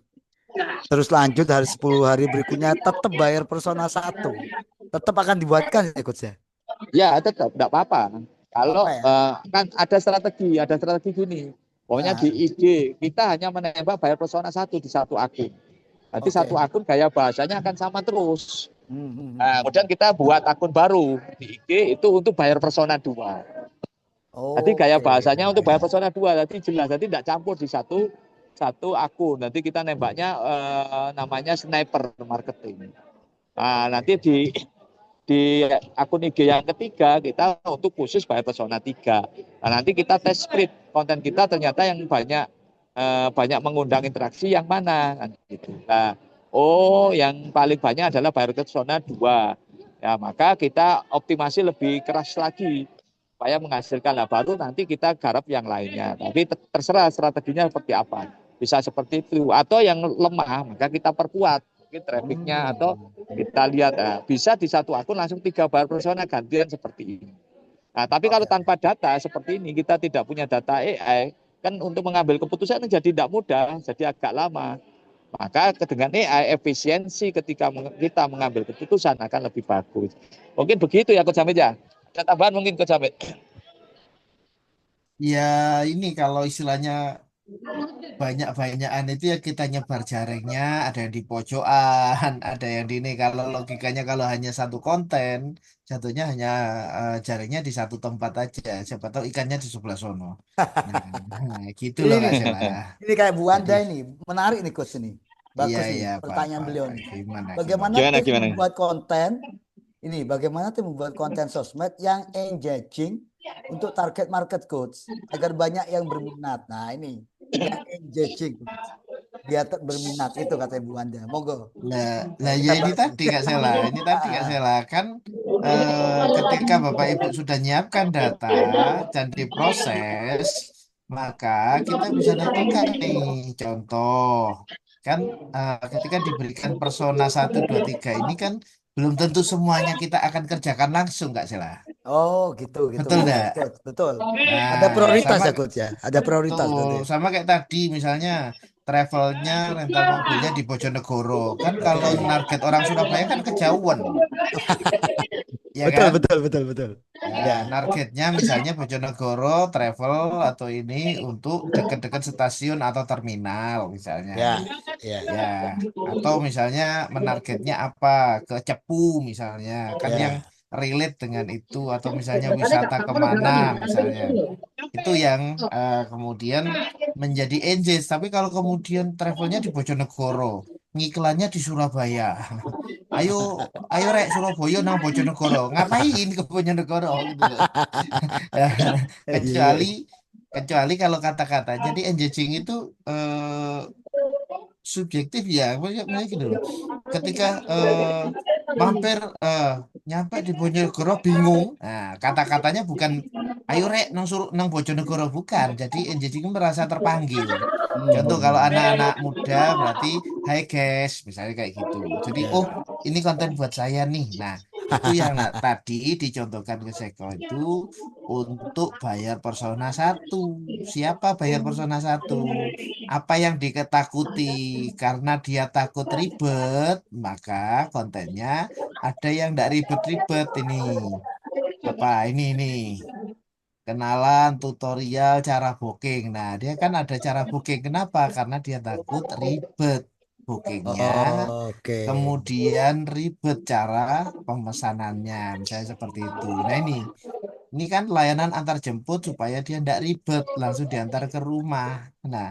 [SPEAKER 1] terus lanjut hari 10 hari berikutnya tetap bayar persona 1. Tetap akan dibuatkan ya coach ya?
[SPEAKER 2] Ya, tetap enggak apa-apa.
[SPEAKER 1] Gak
[SPEAKER 2] Kalau
[SPEAKER 1] apa-apa ya?
[SPEAKER 2] kan ada strategi gini. Pokoknya di
[SPEAKER 1] Ah,
[SPEAKER 2] IG kita hanya menembak buyer persona 1 di satu akun. Nanti satu
[SPEAKER 1] oke.
[SPEAKER 2] akun gaya bahasanya akan sama terus.
[SPEAKER 1] Hmm, hmm, hmm,
[SPEAKER 2] Nah, kemudian
[SPEAKER 1] hmm.
[SPEAKER 2] kita buat akun baru di IG itu untuk buyer persona 2. Nanti gaya
[SPEAKER 1] Oke.
[SPEAKER 2] bahasanya untuk buyer persona 2. Nanti jelas, nanti tidak campur di satu satu akun. Nanti kita nembaknya namanya sniper marketing. Nah, nanti di akun IG yang ketiga kita untuk khusus buyer persona 3. Nah, nanti kita tes script konten kita ternyata yang banyak mengundang interaksi yang mana kan gitu. Nah, yang paling banyak adalah buyer persona 2. Ya, maka kita optimasi lebih keras lagi. supaya menghasilkan. Nah, baru nanti kita garap yang lainnya. Tapi terserah strateginya seperti apa. Bisa seperti itu. Atau yang lemah, maka kita perkuat. Mungkin trafficnya atau kita lihat. Nah, bisa di satu akun langsung 3 buyer persona gantian seperti ini. Nah, tapi kalau
[SPEAKER 1] Oke.
[SPEAKER 2] tanpa data seperti ini, kita tidak punya data AI, kan untuk mengambil keputusan jadi tidak mudah, jadi agak lama. Maka dengan AI efisiensi ketika kita mengambil keputusan akan lebih bagus. Mungkin begitu ya Coach Hamid ya. Ada tambahan mungkin Coach Hamid.
[SPEAKER 4] Ya ini kalau istilahnya banyak-banyakan itu ya kita nyebar jaringnya, ada yang di pojokan, ada yang di ini. Kalau logikanya kalau hanya satu konten, jatuhnya hanya jaringnya di satu tempat aja. Siapa tahu ikannya di sebelah sono. Nah, gitu loh Kak
[SPEAKER 1] Ini
[SPEAKER 4] Sela.
[SPEAKER 1] ini kayak Bu
[SPEAKER 4] Jadi
[SPEAKER 1] Wanda ini, menarik nih coach ini.
[SPEAKER 4] iya
[SPEAKER 1] Bagus nih
[SPEAKER 4] iya
[SPEAKER 1] pertanyaan
[SPEAKER 4] Pak
[SPEAKER 1] beliau nih.
[SPEAKER 4] gimana
[SPEAKER 1] Bagaimana
[SPEAKER 4] gimana.
[SPEAKER 2] Gimana
[SPEAKER 1] tips
[SPEAKER 2] gimana?
[SPEAKER 1] membuat konten ini? Bagaimana tips membuat konten sosmed yang engaging untuk target market coach agar banyak yang berminat. Nah ini yang engaging biar berminat itu kata Bu Wanda. Monggo.
[SPEAKER 4] Lah,
[SPEAKER 1] Nah,
[SPEAKER 4] lah ya
[SPEAKER 1] kita
[SPEAKER 4] ini
[SPEAKER 1] bahas nih.
[SPEAKER 4] tadi Kak Sela, ini tadi Kak Sela kan ketika Bapak Ibu sudah nyiapkan data dan diproses, maka kita bisa tentukan nih contoh kan ketika diberikan persona 1, 2, 3 ini kan belum tentu semuanya kita akan kerjakan langsung Kak Sela.
[SPEAKER 1] Oh gitu gitu
[SPEAKER 4] Betul
[SPEAKER 1] betul
[SPEAKER 4] enggak?
[SPEAKER 1] betul betul. Ada
[SPEAKER 4] Nah,
[SPEAKER 1] prioritas
[SPEAKER 4] sama
[SPEAKER 1] ya coach ya. Ada prioritas
[SPEAKER 4] betul,
[SPEAKER 1] berarti.
[SPEAKER 4] sama kayak tadi misalnya travelnya rental mobilnya di Bojonegoro. Kan kalau
[SPEAKER 1] Oke.
[SPEAKER 4] target orang Surabaya kan kejauhan, ya
[SPEAKER 1] Betul
[SPEAKER 4] kan?
[SPEAKER 1] betul betul betul.
[SPEAKER 4] Ya,
[SPEAKER 1] Ya
[SPEAKER 4] targetnya misalnya Bojonegoro travel atau ini untuk dekat-dekat stasiun atau terminal misalnya.
[SPEAKER 1] ya ya
[SPEAKER 4] Ya, atau misalnya menargetnya apa? Ke Cepu misalnya. Kan yang
[SPEAKER 1] ya.
[SPEAKER 4] relate dengan itu atau misalnya wisata kemana misalnya. Itu yang kemudian menjadi engage. Tapi kalau kemudian travelnya di Bojonegoro, ngiklannya di Surabaya. Ayo, ayo rek Surabaya nang Bojonegoro. Ngapain ke Bojonegoro gitu loh.
[SPEAKER 1] Iya.
[SPEAKER 4] Kecuali kecuali kalau kata-kata. Jadi engaging itu eh, subjektif ya. Maksudnya gini loh. Ketika mampir nyampe di Bojonegoro bingung. Nah, kata-katanya bukan ayo rek nang suruh nang Bojonegoro bukan. Jadi engaging merasa terpanggil. Contoh kalau
[SPEAKER 1] Hmm.
[SPEAKER 4] anak-anak muda berarti hai guys, misalnya kayak gitu. Jadi oh
[SPEAKER 1] Ya.
[SPEAKER 4] ini konten buat saya nih. Nah, itu yang tadi dicontohkan ke Seko itu untuk bayar persona 1. Siapa bayar persona 1? Apa yang diketakuti karena dia takut ribet, maka kontennya ada yang tidak ribet-ribet ini. Apa ini kenalan tutorial cara booking. Nah, dia kan ada cara booking. Kenapa? Karena dia takut ribet bookingnya,
[SPEAKER 1] Oke.
[SPEAKER 4] kemudian ribet cara pemesanannya, misalnya seperti itu. Nah, ini kan layanan antar jemput supaya dia tidak ribet, langsung diantar ke rumah. Nah,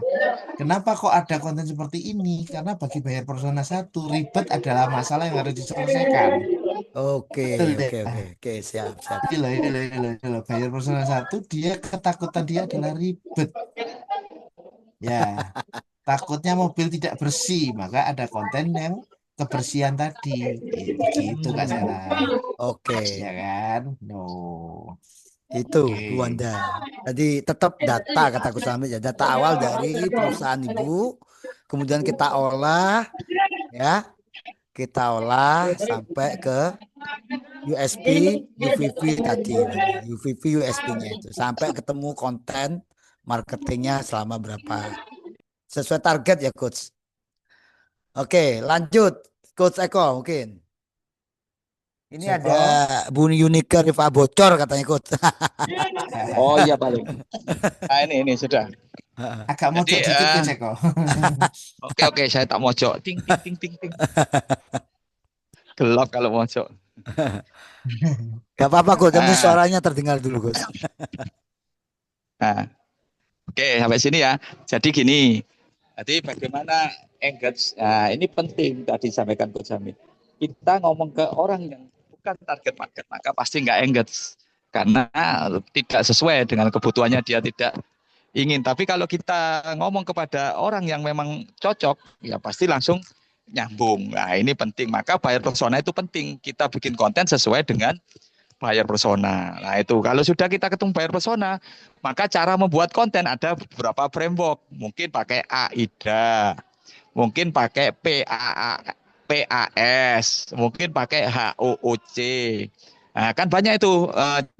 [SPEAKER 4] kenapa kok ada konten seperti ini? Karena bagi bayar persona 1, ribet adalah masalah yang harus diselesaikan.
[SPEAKER 1] Oke,
[SPEAKER 4] Betul deh.
[SPEAKER 1] oke, oke, oke, siap, siap.
[SPEAKER 4] Ini loh. Bayar persona 1, dia ketakutan dia adalah ribet. Ya, takutnya mobil tidak bersih, maka ada konten yang kebersihan tadi. Begitu Kak Sela.
[SPEAKER 1] Oke,
[SPEAKER 4] Ya kan? No.
[SPEAKER 1] itu Bu
[SPEAKER 4] Oke.
[SPEAKER 1] Wanda. Jadi tetap data kataku Samit ya, data awal dari perusahaan ibu, kemudian kita olah, ya, kita olah sampai ke USP, UVV tadi, UVV, USP-nya itu, sampai ketemu konten marketingnya selama berapa sesuai target ya, Coach. Oke, lanjut, Coach Eko mungkin. Ini ada
[SPEAKER 4] Seko.
[SPEAKER 1] Bu Yunike Riva bocor katanya, Coach.
[SPEAKER 2] Oh iya paling. Nah ini sudah.
[SPEAKER 4] Agak
[SPEAKER 2] Jadi
[SPEAKER 4] mojok dikit ke Seko.
[SPEAKER 2] oke saya tak mojok. Ting ting ting ting ting. Gelap kalau mojok.
[SPEAKER 1] Gak apa-apa, Coach. Yang penting
[SPEAKER 2] Nah,
[SPEAKER 1] suaranya terdengar dulu, Coach.
[SPEAKER 2] nah, oke sampai sini ya. Jadi gini. Jadi bagaimana engage? Nah, ini penting tadi disampaikan Coach Hamid. Kita ngomong ke orang yang bukan target market, maka pasti nggak engage karena tidak sesuai dengan kebutuhannya, dia tidak ingin. Tapi kalau kita ngomong kepada orang yang memang cocok, ya pasti langsung nyambung. Nah, ini penting. Maka buyer persona itu penting. Kita bikin konten sesuai dengan buyer persona. Nah itu kalau sudah kita ketemu buyer persona, maka cara membuat konten ada beberapa framework. Mungkin pakai AIDA, mungkin pakai PAS, mungkin pakai HOOC. Nah, kan banyak itu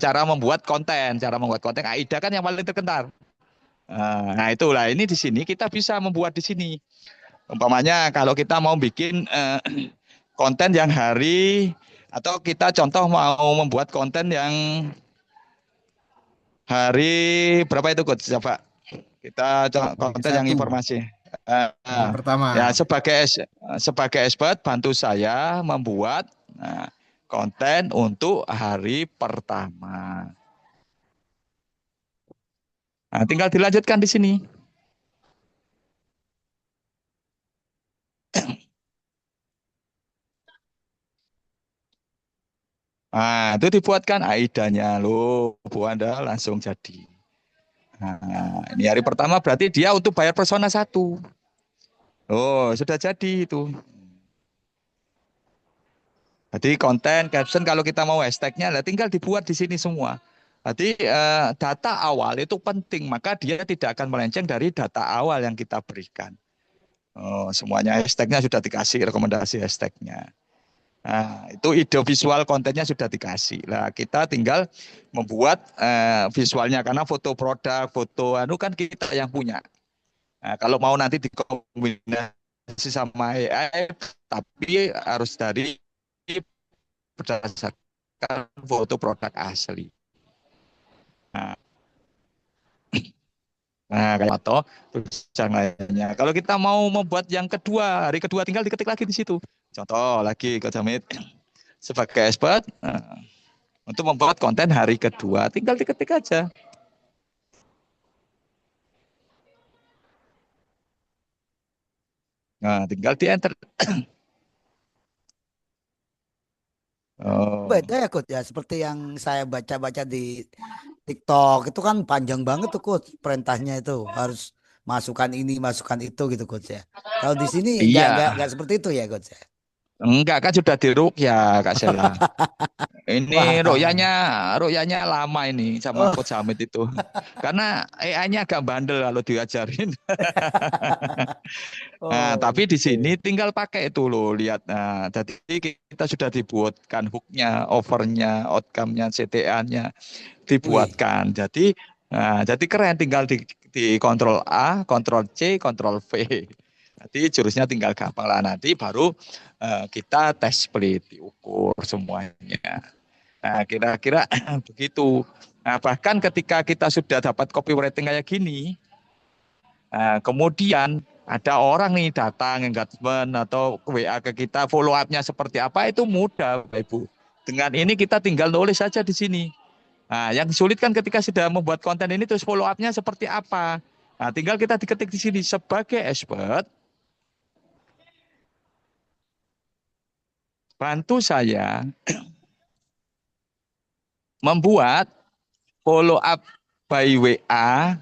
[SPEAKER 2] cara membuat konten. Cara membuat konten AIDA kan yang paling terkenal. Nah itulah ini di sini kita bisa membuat di sini. Umpamanya kalau kita mau bikin konten yang hari atau kita contoh mau membuat konten yang hari berapa itu Coach? Coba kita
[SPEAKER 4] Hari
[SPEAKER 2] konten yang
[SPEAKER 4] satu,
[SPEAKER 2] informasi. Eh,
[SPEAKER 4] hari
[SPEAKER 2] eh,
[SPEAKER 4] pertama.
[SPEAKER 2] ya sebagai expert bantu saya membuat konten untuk hari pertama. Nah, tinggal dilanjutkan di sini. Nah, itu dibuatkan AIDA-nya loh, Bu Anda langsung jadi. Nah, ini hari pertama berarti dia untuk bayar persona 1. Oh, sudah jadi itu. Jadi konten, caption kalau kita mau hashtagnya, lah tinggal dibuat di sini semua. Jadi data awal itu penting, maka dia tidak akan melenceng dari data awal yang kita berikan. Oh, semuanya hashtagnya sudah dikasih, rekomendasi hashtagnya. Nah, itu ide visual kontennya sudah dikasih. Lah kita tinggal membuat visualnya karena foto produk, foto anu kan kita yang punya. Nah, kalau mau nanti dikombinasi sama AI, tapi harus dari berdasarkan foto produk asli. Nah, kayak atau yang lainnya. Kalau kita mau membuat yang kedua, hari kedua tinggal diketik lagi di situ. Contoh lagi Coach Hamid sebagai expert untuk membuat konten hari kedua, tinggal diketik aja. Nah, tinggal di enter. Oh.
[SPEAKER 1] Beda ya Coach ya, seperti yang saya baca-baca di TikTok itu kan panjang banget tuh Coach, perintahnya itu harus masukkan ini, masukkan itu gitu Coach ya. Kalau di sini
[SPEAKER 2] Iya,
[SPEAKER 1] nggak seperti itu ya Coach ya.
[SPEAKER 2] enggak kan sudah diruqyah Kak Sela. Ini
[SPEAKER 1] Wah,
[SPEAKER 2] royanya lama ini sama
[SPEAKER 1] oh,
[SPEAKER 2] Coach Hamid itu. Karena AI-nya agak bandel kalau diajarin. Nah,
[SPEAKER 1] oh,
[SPEAKER 2] tapi di
[SPEAKER 1] oke.
[SPEAKER 2] sini tinggal pakai itu loh, lihat. Nah, jadi kita sudah dibuatkan hook-nya, over-nya, outcome-nya, CTA-nya
[SPEAKER 1] Wih,
[SPEAKER 2] dibuatkan. Jadi keren, tinggal di kontrol A, kontrol C, kontrol V. Nanti jurusnya tinggal gampang lah. Nanti baru kita tes split, diukur semuanya. Nah, kira-kira begitu. Nah, bahkan ketika kita sudah dapat copywriting kayak gini, kemudian ada orang nih datang engagement atau WA ke kita, follow up-nya seperti apa itu mudah, Bapak Ibu. Dengan ini kita tinggal nulis saja di sini. Nah, yang sulit kan ketika sudah membuat konten ini terus follow up-nya seperti apa. Nah, tinggal kita diketik di sini sebagai expert, bantu saya membuat follow up by WA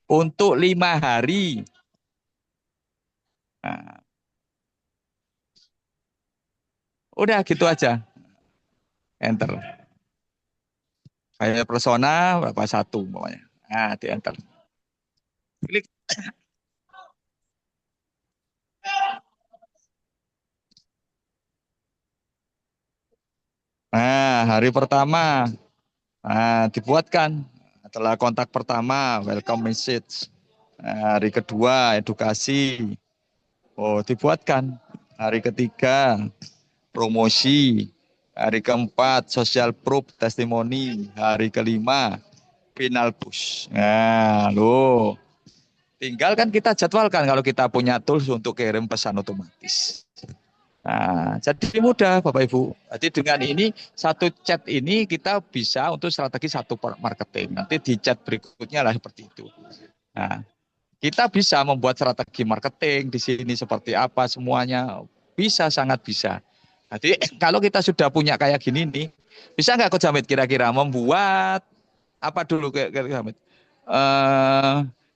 [SPEAKER 2] untuk 5 hari. Nah, udah gitu aja, enter. Kayak persona berapa satu pokoknya. Nah, di enter. Klik. Nah, hari pertama dibuatkan setelah kontak pertama welcome message. Nah, hari kedua edukasi. Oh, dibuatkan. Hari ketiga promosi. Hari keempat social proof testimoni. Hari kelima final push. Nah, lo tinggal kan kita jadwalkan kalau kita punya tools untuk kirim pesan otomatis. Nah, jadi mudah Bapak Ibu. Jadi dengan ini satu chat ini kita bisa untuk strategi satu marketing. Nanti di chat berikutnya lah seperti itu. Nah, kita bisa membuat strategi marketing di sini seperti apa semuanya. Bisa, sangat bisa. Jadi kalau kita sudah punya kayak gini nih, bisa nggak Coach Hamid kira-kira membuat apa dulu Coach Hamid?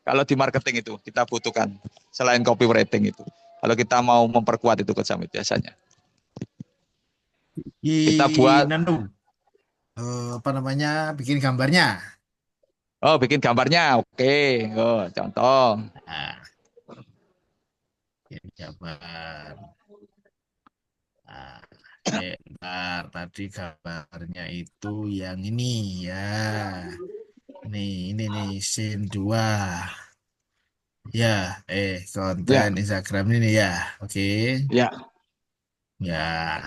[SPEAKER 2] Kalau di marketing itu kita butuhkan selain copywriting itu. Kalau kita mau memperkuat itu Coach Hamid biasanya. Kita buat,
[SPEAKER 4] Nanu, apa namanya, bikin gambarnya.
[SPEAKER 2] oh bikin gambarnya, oke. Oh, contoh.
[SPEAKER 4] Nah, bikin gambar. Nah, ntar tadi gambarnya itu yang ini ya. Ini nih, scene 2. Ya, konten
[SPEAKER 2] Ya,
[SPEAKER 4] Instagram ini ya. Oke.
[SPEAKER 2] ya.
[SPEAKER 4] Ya,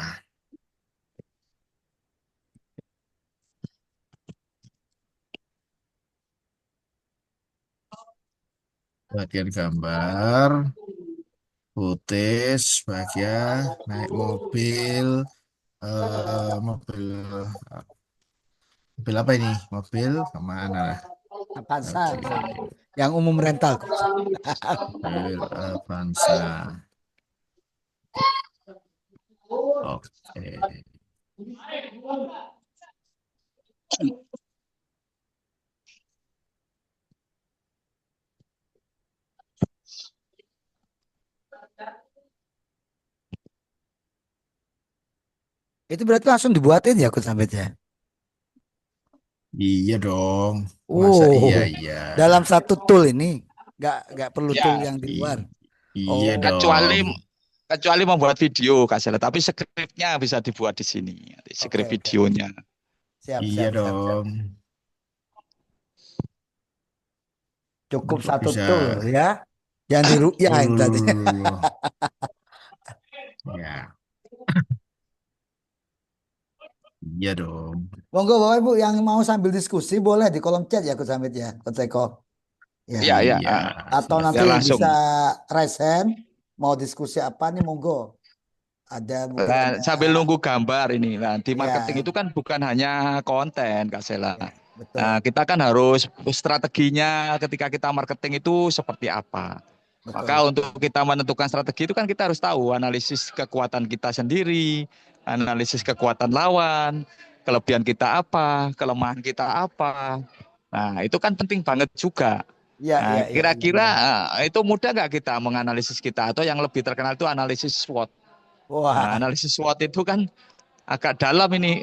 [SPEAKER 4] bagian gambar, footage, bagian naik mobil, mobil, mobil apa ini? Mobil kemana lah?
[SPEAKER 1] Avanza
[SPEAKER 4] Oke,
[SPEAKER 1] misalnya. Yang umum rental, Coach.
[SPEAKER 4] mobil Avanza. Oke.
[SPEAKER 1] Itu berarti langsung dibuatin ya, Coach Samit ya?
[SPEAKER 4] Iya dong. Masa iya
[SPEAKER 1] Oh,
[SPEAKER 4] iya.
[SPEAKER 1] dalam satu tool ini nggak perlu tool
[SPEAKER 2] Ya,
[SPEAKER 1] yang di luar.
[SPEAKER 4] I- iya
[SPEAKER 1] Oh,
[SPEAKER 4] dong.
[SPEAKER 2] kecuali kecuali membuat video Kak Sela, tapi skripnya bisa dibuat di sini.
[SPEAKER 1] oke
[SPEAKER 2] Skrip
[SPEAKER 1] oke.
[SPEAKER 2] videonya.
[SPEAKER 1] Siap
[SPEAKER 4] Iya
[SPEAKER 1] siap siap siap.
[SPEAKER 4] dong.
[SPEAKER 1] Cukup
[SPEAKER 4] Kok
[SPEAKER 1] satu
[SPEAKER 4] bisa?
[SPEAKER 1] tool ya. Yang diruqyahin tadi.
[SPEAKER 4] Oh, ya, iya dong.
[SPEAKER 1] Monggo Bapak Ibu yang mau sambil diskusi boleh di kolom chat ya Coach Samit ya, Coach Eko. Ya.
[SPEAKER 2] Ya, ya.
[SPEAKER 4] Iya,
[SPEAKER 1] Atau
[SPEAKER 4] siap.
[SPEAKER 1] nanti
[SPEAKER 2] Ya
[SPEAKER 1] bisa
[SPEAKER 2] langsung.
[SPEAKER 1] raise hand mau diskusi apa nih monggo. Ada mungkin
[SPEAKER 2] Nah,
[SPEAKER 1] ada
[SPEAKER 2] sambil nunggu gambar ini. Nah, di marketing
[SPEAKER 1] ya
[SPEAKER 2] itu kan bukan hanya konten, Kak Sela.
[SPEAKER 1] ya
[SPEAKER 2] Nah,
[SPEAKER 1] betul
[SPEAKER 2] kita kan harus strateginya ketika kita marketing itu seperti apa. Maka
[SPEAKER 1] betul
[SPEAKER 2] untuk
[SPEAKER 1] betul.
[SPEAKER 2] kita menentukan strategi itu kan kita harus tahu analisis kekuatan kita sendiri, analisis kekuatan lawan, kelebihan kita apa, kelemahan kita apa. Nah, itu kan penting banget juga.
[SPEAKER 1] Ya
[SPEAKER 2] Nah,
[SPEAKER 1] ya ya ya
[SPEAKER 2] kira-kira
[SPEAKER 1] ya.
[SPEAKER 2] itu mudah nggak kita menganalisis kita atau yang lebih terkenal itu analisis SWOT. Nah,
[SPEAKER 1] Wah,
[SPEAKER 2] analisis SWOT itu kan agak dalam ini.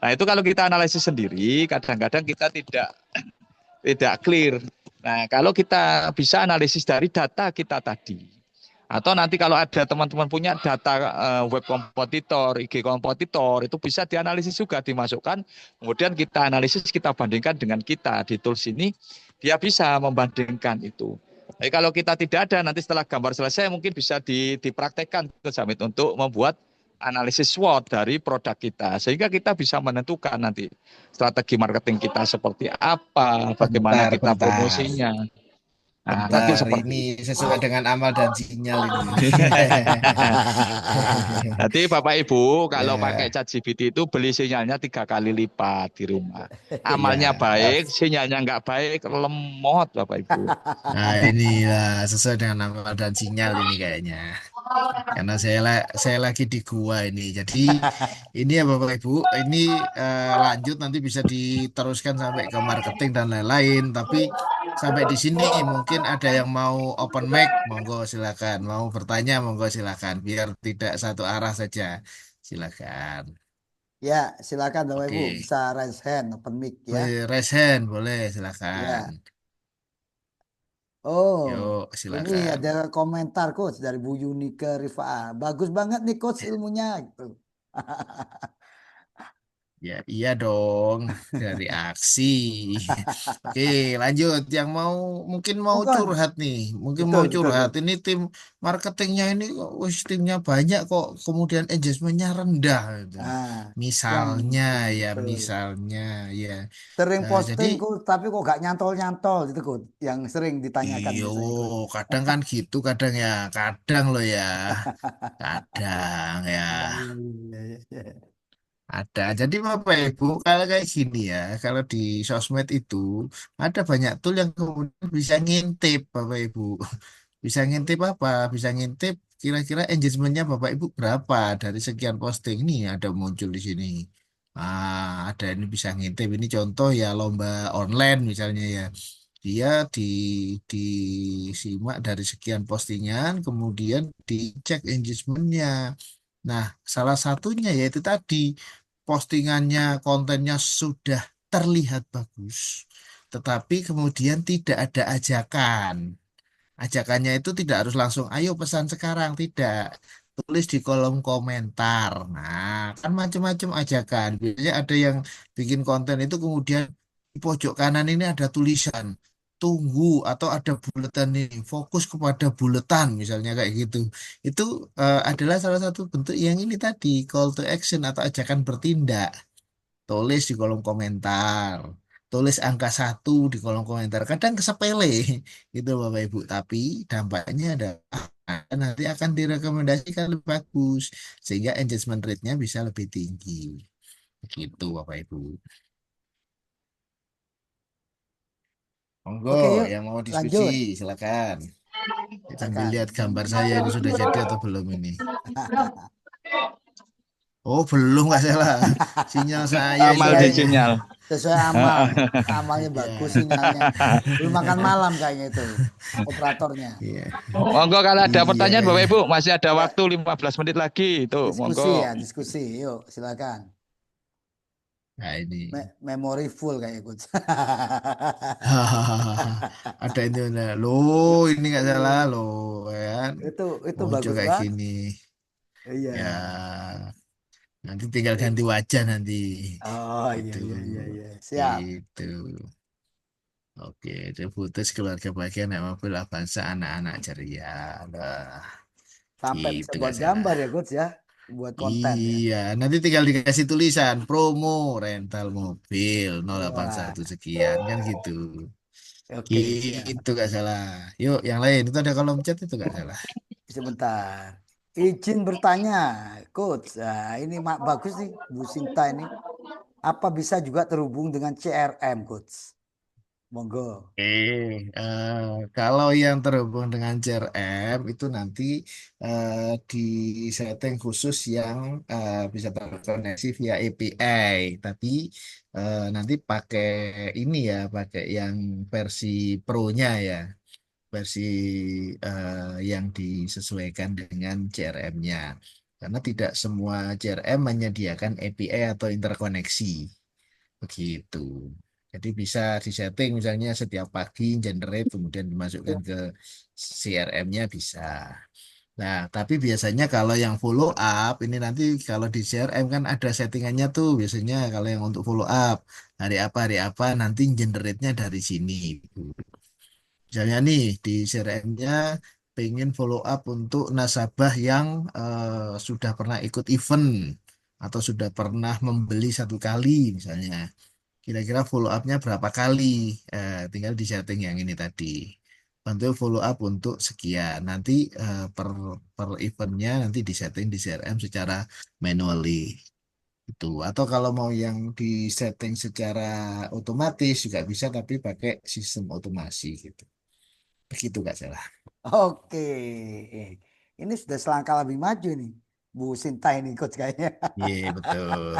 [SPEAKER 2] Nah, itu kalau kita analisis sendiri, kadang-kadang kita tidak clear. Nah, kalau kita bisa analisis dari data kita tadi, atau nanti kalau ada teman-teman punya data web kompetitor, IG kompetitor, itu bisa dianalisis juga, dimasukkan. Kemudian kita analisis, kita bandingkan dengan kita di tools ini, dia bisa membandingkan itu. Tapi kalau kita tidak ada, nanti setelah gambar selesai mungkin bisa dipraktekkan ke Jamit untuk membuat analisis SWOT dari produk kita, sehingga kita bisa menentukan nanti strategi marketing kita seperti apa, bagaimana
[SPEAKER 4] Bentar,
[SPEAKER 2] kita
[SPEAKER 4] bentar.
[SPEAKER 2] promosinya. Nah, nanti
[SPEAKER 4] Bentar,
[SPEAKER 2] seperti
[SPEAKER 4] ini
[SPEAKER 2] itu.
[SPEAKER 4] sesuai dengan amal dan sinyal ini.
[SPEAKER 2] Nanti Bapak Ibu kalau pakai
[SPEAKER 4] Ya,
[SPEAKER 2] ChatGPT itu beli sinyalnya 3 kali lipat di rumah. Amalnya
[SPEAKER 4] ya.
[SPEAKER 2] baik, sinyalnya nggak baik, lemot Bapak Ibu.
[SPEAKER 4] Nah, inilah sesuai dengan amal dan sinyal ini kayaknya. Karena saya lagi di gua ini. Jadi ini ya Bapak Ibu, ini lanjut nanti bisa diteruskan sampai ke marketing dan lain-lain. Tapi sampai di sini mungkin ada yang mau open mic, monggo silakan. Mau bertanya, monggo silakan. Biar tidak satu arah saja. Silakan.
[SPEAKER 1] ya silakan Bapak Ibu
[SPEAKER 4] Oke,
[SPEAKER 1] bisa raise hand open mic ya.
[SPEAKER 4] raise hand boleh silakan.
[SPEAKER 1] Ya. Oh,
[SPEAKER 4] Yuk,
[SPEAKER 1] ini
[SPEAKER 4] silakan.
[SPEAKER 1] ada komentar coach dari Bu Yunike Rifaa. Bagus banget nih coach ilmunya gitu.
[SPEAKER 4] Ya, iya dong, dari aksi. Oke, lanjut. Yang mau mungkin mau
[SPEAKER 1] Bukan,
[SPEAKER 4] curhat nih, mungkin
[SPEAKER 1] betul
[SPEAKER 4] mau
[SPEAKER 1] betul
[SPEAKER 4] curhat.
[SPEAKER 1] coach.
[SPEAKER 4] Ini tim marketingnya ini kok, wis timnya banyak kok, kemudian engagementnya rendah. Gitu.
[SPEAKER 1] Nah, yang
[SPEAKER 4] Misalnya ya,
[SPEAKER 1] betul.
[SPEAKER 4] misalnya ya.
[SPEAKER 1] Sering
[SPEAKER 4] Jadi,
[SPEAKER 1] posting coach, tapi kok gak nyantol-nyantol gitu coach. Yang sering ditanyakan
[SPEAKER 4] iyo,
[SPEAKER 1] biasanya coach.
[SPEAKER 4] kadang kan gitu, kadang ya, kadang loh ya, kadang ya.
[SPEAKER 1] Iya, iya, iya, iya, iya.
[SPEAKER 4] Ada. Jadi Bapak Ibu, kalau kayak gini ya, kalau di sosmed itu ada banyak tool yang kemudian bisa ngintip Bapak Ibu. Bisa ngintip apa? Bisa ngintip kira-kira engagementnya Bapak Ibu berapa dari sekian posting ini ada muncul di sini. Ada ini bisa ngintip. Ini contoh ya lomba online misalnya ya. Dia di disimak dari sekian postingan, kemudian dicek engagementnya. Nah, salah satunya yaitu tadi postingannya, kontennya sudah terlihat bagus, tetapi kemudian tidak ada ajakan. Ajakannya itu tidak harus langsung, ayo pesan sekarang, tidak. Tulis di kolom komentar. Nah, kan macam-macam ajakan. Biasanya ada yang bikin konten itu kemudian di pojok kanan ini ada tulisan, tunggu atau ada buletan ini, fokus kepada buletan misalnya kayak gitu. Itu adalah salah satu bentuk yang ini tadi, call to action atau ajakan bertindak. Tulis di kolom komentar, tulis angka 1 di kolom komentar. Kadang sepele gitu Bapak Ibu, tapi dampaknya adalah nanti akan direkomendasikan lebih bagus sehingga engagement rate-nya bisa lebih tinggi. Begitu Bapak Ibu. Monggo
[SPEAKER 1] Oke, yuk
[SPEAKER 4] yang mau diskusi
[SPEAKER 1] lanjut.
[SPEAKER 4] silakan. Kita sambil
[SPEAKER 1] Silakan.
[SPEAKER 4] lihat gambar saya ini sudah jadi atau belum ini. Oh, belum nggak salah. Sinyal saya ini
[SPEAKER 2] Amal
[SPEAKER 1] Iya,
[SPEAKER 2] di
[SPEAKER 1] iya.
[SPEAKER 4] kayaknya.
[SPEAKER 2] sinyal.
[SPEAKER 1] Sesuai amal. Amalnya bagus
[SPEAKER 4] Ya,
[SPEAKER 1] sinyalnya. Belum makan malam kayaknya itu operatornya.
[SPEAKER 4] iya,
[SPEAKER 2] Monggo kalau ada
[SPEAKER 4] iya
[SPEAKER 2] pertanyaan Bapak
[SPEAKER 4] kayaknya.
[SPEAKER 2] Ibu, masih ada
[SPEAKER 1] Ya,
[SPEAKER 2] waktu 15 menit lagi. Itu,
[SPEAKER 1] diskusi
[SPEAKER 2] monggo.
[SPEAKER 1] ya, diskusi. Yuk, silakan.
[SPEAKER 4] Nah ini.
[SPEAKER 1] Memori full kayaknya coach.
[SPEAKER 4] Hahaha. Ada itu nah. Loh, ini nggak salah
[SPEAKER 1] Iya,
[SPEAKER 4] loh kan.
[SPEAKER 1] itu
[SPEAKER 4] Muncul
[SPEAKER 1] bagus
[SPEAKER 4] kayak
[SPEAKER 1] banget.
[SPEAKER 4] gini.
[SPEAKER 1] Iya.
[SPEAKER 4] Ya, nanti tinggal ganti wajah nanti.
[SPEAKER 1] Oh iya
[SPEAKER 4] Gitu.
[SPEAKER 1] iya iya iya. Siap.
[SPEAKER 4] Gitu. Oke, Putus keluarga bahagia anak mobil bangsa anak-anak ceria. Nah,
[SPEAKER 1] Sampai bisa
[SPEAKER 4] gitu
[SPEAKER 1] buat
[SPEAKER 4] nggak salah.
[SPEAKER 1] gambar ya coach ya, buat konten ya.
[SPEAKER 4] Iya, nanti tinggal dikasih tulisan promo rental mobil
[SPEAKER 1] Wah,
[SPEAKER 4] 081 sekian kan gitu.
[SPEAKER 1] oke siap.
[SPEAKER 4] Gitu gak salah. Yuk, yang lain itu ada kolom chat itu gak salah.
[SPEAKER 1] Sebentar. Izin bertanya, coach. Nah, ini bagus nih Bu Sinta ini. Apa bisa juga terhubung dengan CRM, coach? Monggo.
[SPEAKER 4] Kalau yang terhubung dengan CRM itu nanti eh, di setting khusus yang bisa terkoneksi via API. Tapi nanti pakai ini ya, pakai yang versi Pro-nya ya, versi yang disesuaikan dengan CRM-nya. Karena tidak semua CRM menyediakan API atau interkoneksi. Begitu. Jadi bisa disetting misalnya setiap pagi generate kemudian dimasukkan ke CRM-nya bisa. Nah, tapi biasanya kalau yang follow up ini nanti kalau di CRM kan ada settingannya tuh biasanya kalau yang untuk follow up hari apa nanti generate-nya dari sini. Misalnya nih di CRM-nya pengen follow up untuk nasabah yang sudah pernah ikut event atau sudah pernah membeli satu kali misalnya. Kira-kira follow up-nya berapa kali? Tinggal di setting yang ini tadi. Bantu follow up untuk sekian. Nanti per eventnya nanti di setting di CRM secara manually. Itu. Atau kalau mau yang di setting secara otomatis juga bisa, tapi pakai sistem otomasi gitu. Begitu nggak salah.
[SPEAKER 1] Oke. Ini sudah selangkah lebih maju nih. Bu Sinta ini coach kayaknya.
[SPEAKER 4] Iya, betul.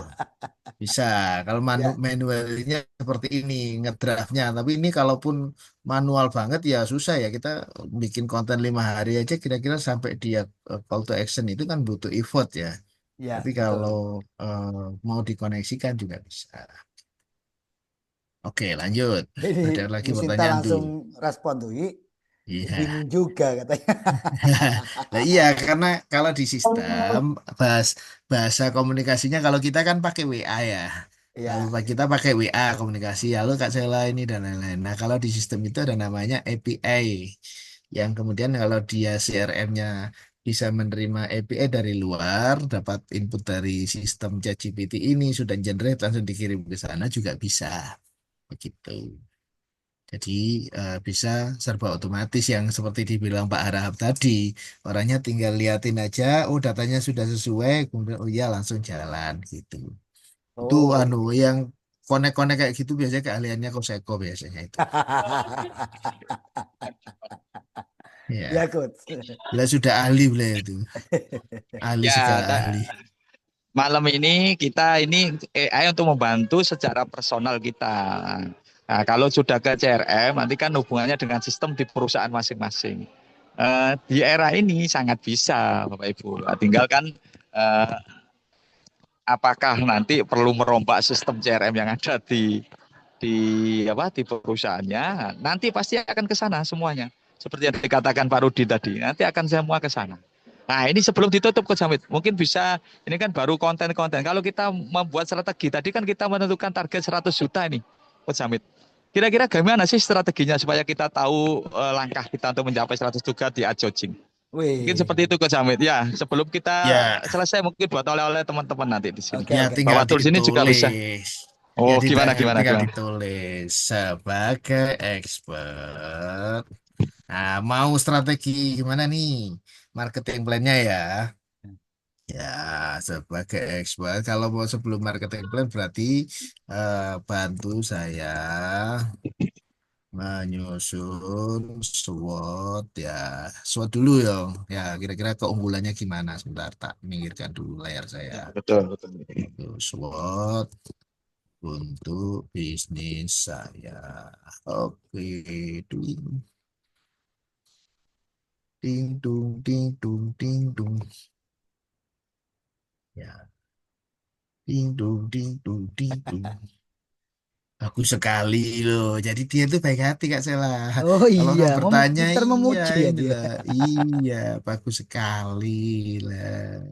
[SPEAKER 4] Bisa, kalau
[SPEAKER 1] Ya,
[SPEAKER 4] manualnya seperti ini, ngedraftnya. Tapi ini kalaupun manual banget ya susah ya. Kita bikin konten 5 hari aja kira-kira sampai dia call to action itu kan butuh effort ya. Tapi
[SPEAKER 1] ya
[SPEAKER 4] kalau
[SPEAKER 1] betul.
[SPEAKER 4] eh, mau dikoneksikan juga bisa. Oke, lanjut.
[SPEAKER 1] Ini
[SPEAKER 4] Ada lagi
[SPEAKER 1] Bu Sinta
[SPEAKER 4] pertanyaan tuh.
[SPEAKER 1] langsung respon tuh. "Ih,
[SPEAKER 4] Iya.
[SPEAKER 1] bingung juga katanya.
[SPEAKER 4] Nah, iya, karena kalau di sistem bahasa komunikasinya kalau kita kan pakai WA ya. Kalau
[SPEAKER 1] Iya,
[SPEAKER 4] kita pakai WA komunikasi, halo Kak Sela ini dan lain-lain. Nah, kalau di sistem itu ada namanya API yang kemudian kalau dia CRM-nya bisa menerima API dari luar, dapat input dari sistem ChatGPT ini sudah generate langsung dikirim ke sana juga bisa. Begitu. Jadi bisa serba otomatis yang seperti dibilang Pak Harahap tadi. Orangnya tinggal liatin aja, oh datanya sudah sesuai, kemudian oh iya langsung jalan gitu. Itu anu
[SPEAKER 1] oh.
[SPEAKER 4] yang konek-konek kayak gitu biasanya keahliannya Koseko biasanya itu.
[SPEAKER 1] Ya,
[SPEAKER 4] Ya,
[SPEAKER 1] coach.
[SPEAKER 4] beliau sudah ahli beliau itu, ahli
[SPEAKER 2] Ya,
[SPEAKER 4] segala ahli.
[SPEAKER 2] malam ini kita ini AI untuk membantu secara personal kita. Nah, kalau sudah ke CRM, nanti kan hubungannya dengan sistem di perusahaan masing-masing. Di era ini sangat bisa, Bapak Ibu. Nah, tinggal kan eh, apakah nanti perlu merombak sistem CRM yang ada di di perusahaannya, nanti pasti akan ke sana semuanya. Seperti yang dikatakan Pak Rudi tadi, nanti akan semua ke sana. Nah, ini sebelum ditutup Coach Hamid, mungkin bisa, ini kan baru konten-konten. Kalau kita membuat strategi, tadi kan kita menentukan target 100 juta ini, Coach Hamid. Kira-kira gimana sih strateginya supaya kita tahu langkah kita untuk mencapai 100 juta di Adjocing? Mungkin
[SPEAKER 1] Wih,
[SPEAKER 2] seperti itu Coach Hamid. Ya, sebelum kita
[SPEAKER 4] Ya,
[SPEAKER 2] selesai mungkin buat oleh-oleh teman-teman nanti di sini.
[SPEAKER 1] oke
[SPEAKER 4] ya
[SPEAKER 1] oke.
[SPEAKER 4] tinggal
[SPEAKER 2] Bawa tools ini juga bisa.
[SPEAKER 4] ditulis. Ya
[SPEAKER 2] Oh, gimana, gimana,
[SPEAKER 4] tinggal
[SPEAKER 2] gimana?
[SPEAKER 4] ditulis sebagai expert. Nah, mau strategi gimana nih? Marketing plan-nya ya. Ya, sebagai expert, kalau mau sebelum marketing plan berarti bantu saya menyusun SWOT ya. SWOT dulu ya. Ya, kira-kira keunggulannya gimana? Sebentar, tak minggirkan dulu layar saya.
[SPEAKER 2] Ya, betul, betul.
[SPEAKER 4] Itu SWOT untuk bisnis saya. Oke, ding, ding, dung, ding, dung, ding, dung. Ya, ding, dung, ding, dung, ding, dung. Bagus sekali loh. Jadi dia tuh baik hati Kak Sela.
[SPEAKER 1] Oh
[SPEAKER 4] Kalau
[SPEAKER 1] iya,
[SPEAKER 4] orang bertanya,
[SPEAKER 1] pintar
[SPEAKER 4] iya
[SPEAKER 1] memuji ya dia.
[SPEAKER 4] inilah. Iya, bagus sekali lah.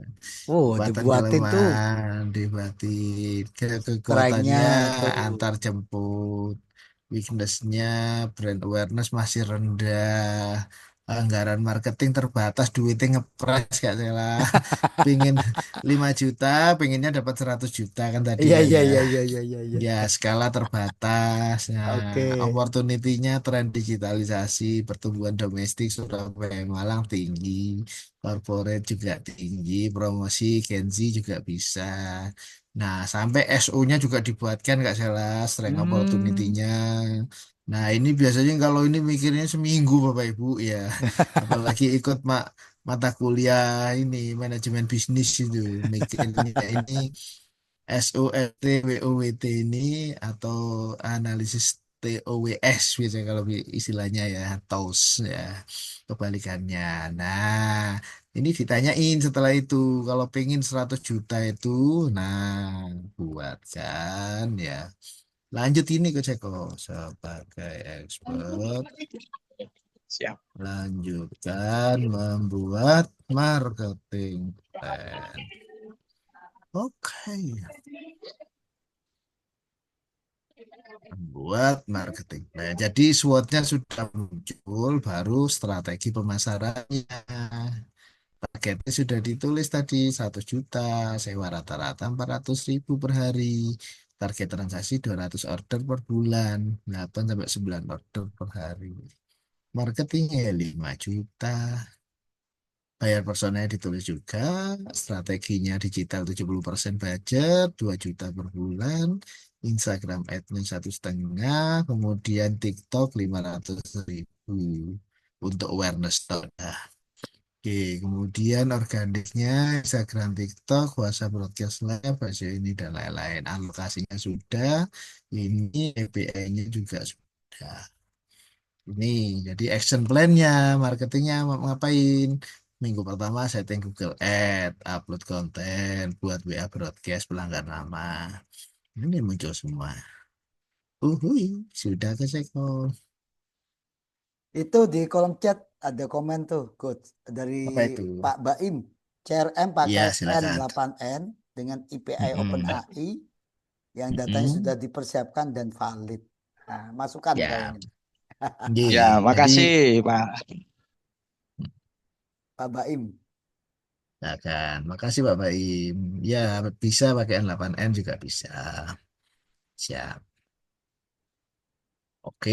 [SPEAKER 1] Oh,
[SPEAKER 4] Kekuatan
[SPEAKER 1] dibuatin tuh
[SPEAKER 4] kelemahan, dibatin.
[SPEAKER 1] strike-nya
[SPEAKER 4] Kekuatannya
[SPEAKER 1] tuh.
[SPEAKER 4] antar jemput. Weakness-nya brand awareness masih rendah. Anggaran marketing terbatas, duitnya ngepres Kak Sela. Pingin 5 juta, pengennya dapat 100 juta kan tadi
[SPEAKER 1] Iya
[SPEAKER 4] ya
[SPEAKER 1] iya
[SPEAKER 4] ya.
[SPEAKER 1] iya iya iya iya. Iya.
[SPEAKER 4] Ya, skala terbatas. Nah,
[SPEAKER 1] Oke.
[SPEAKER 4] opportunity-nya tren digitalisasi, pertumbuhan domestik Surabaya Malang tinggi, corporate juga tinggi, promosi Gen Z juga bisa. Nah, sampai SO-nya juga dibuatkan Kak Sela, strength
[SPEAKER 1] Hmm.
[SPEAKER 4] opportunity-nya. Nah, ini biasanya kalau ini mikirnya seminggu Bapak Ibu ya. Apalagi ikut mata kuliah ini manajemen bisnis itu mikirnya ini SOFT WOWT ini atau analisis TOWS biasanya kalau istilahnya ya TOS ya kebalikannya. Nah, ini ditanyain setelah itu kalau pengen 100 juta itu nah buatkan ya. Lanjut ini ke Ceko sebagai expert
[SPEAKER 2] Siap.
[SPEAKER 4] lanjutkan membuat marketing plan. Oke. Buat marketing. Nah, jadi SWOT-nya sudah muncul, baru strategi pemasarannya. Targetnya sudah ditulis tadi 1 juta, sewa rata-rata 400.000 per hari. Target transaksi 200 order per bulan, 8 sampai 9 order per hari. Marketingnya ya 5 juta. Bayar personel ditulis juga, strateginya digital 70% budget, 2 juta per bulan, Instagram admin 1,5, kemudian TikTok 500.000 untuk awareness toh. Nah, oke, kemudian organiknya Instagram, TikTok, WhatsApp, broadcast live, bahasa ini dan lain-lain. Alokasinya sudah, ini API-nya juga sudah. Ini jadi action plan-nya, marketingnya mau ngapain? Minggu pertama setting Google Ads, upload konten, buat WA broadcast pelanggan lama. Ini muncul semua. Uhui, sudah ke sektor.
[SPEAKER 1] Itu di kolom chat ada komen tuh, coach, dari
[SPEAKER 4] Apa itu?
[SPEAKER 1] Pak Baim. CRM pakai
[SPEAKER 4] Iya, silakan.
[SPEAKER 1] N8N dengan API
[SPEAKER 4] Mm-mm.
[SPEAKER 1] OpenAI yang datanya sudah
[SPEAKER 4] Mm-mm.
[SPEAKER 1] dipersiapkan dan valid. Nah, masukan
[SPEAKER 4] Ya,
[SPEAKER 1] kayaknya.
[SPEAKER 2] Ya,
[SPEAKER 4] Ye. Jadi,
[SPEAKER 2] makasih Pak.
[SPEAKER 1] Pak Baim.
[SPEAKER 4] silakan. Makasih Pak Baim. Ya, bisa pakai N8N juga bisa. Siap. Oke.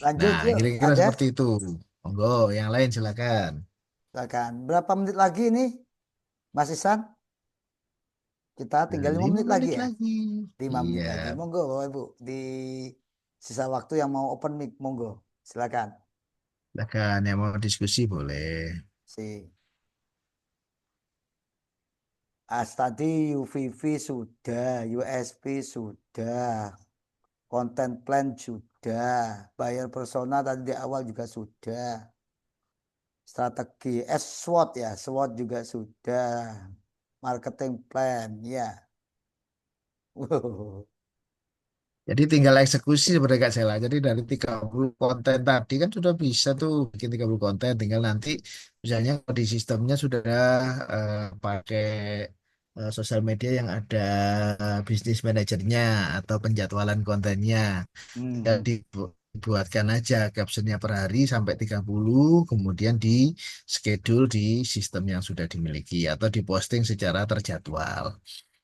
[SPEAKER 1] Lanjut
[SPEAKER 4] Nah,
[SPEAKER 1] yuk,
[SPEAKER 4] kira-kira
[SPEAKER 1] ada?
[SPEAKER 4] seperti itu. Monggo, yang lain silakan.
[SPEAKER 1] Silakan. Berapa menit lagi nih, Mas Isan? Kita tinggal
[SPEAKER 4] 5
[SPEAKER 1] 5 menit lagi
[SPEAKER 4] menit
[SPEAKER 1] ya?
[SPEAKER 4] lagi.
[SPEAKER 1] 5 menit
[SPEAKER 4] Iya,
[SPEAKER 1] lagi. Monggo Bapak Ibu. Di sisa waktu yang mau open mic, monggo. Silakan.
[SPEAKER 4] silakan yang mau diskusi boleh.
[SPEAKER 1] Si As tadi UVV sudah, USP sudah, content plan sudah, bayar persona tadi di awal juga sudah, strategi SWOT ya, SWOT juga sudah, marketing plan, ya. Wow.
[SPEAKER 4] Jadi tinggal eksekusi sebenarnya Kak Sela. Jadi dari 30 konten tadi kan sudah bisa tuh bikin 30 konten. Tinggal nanti misalnya di sistemnya sudah pakai sosial media yang ada bisnis manajernya atau penjadwalan kontennya. Dan
[SPEAKER 1] Hmm.
[SPEAKER 4] dibuatkan aja captionnya per hari sampai 30, kemudian di schedule di sistem yang sudah dimiliki atau diposting secara terjadwal.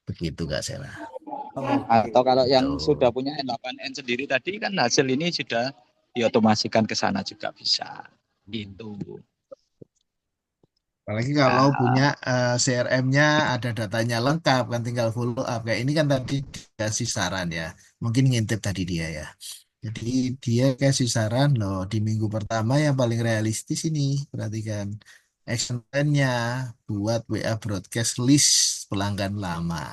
[SPEAKER 4] Begitu Kak Sela.
[SPEAKER 1] Oke.
[SPEAKER 2] Atau kalau yang sudah
[SPEAKER 4] Itu.
[SPEAKER 2] punya N8N sendiri tadi kan hasil ini sudah diotomasikan ke sana juga bisa.
[SPEAKER 1] Hmm.
[SPEAKER 2] Gitu.
[SPEAKER 4] Apalagi kalau punya
[SPEAKER 2] Nah,
[SPEAKER 4] CRM-nya ada datanya lengkap kan tinggal follow up. Kayak ini kan tadi dikasih saran ya. Mungkin ngintip tadi dia ya. Jadi dia kasih saran loh di minggu pertama yang paling realistis ini. Perhatikan action plan-nya buat WA broadcast list pelanggan lama.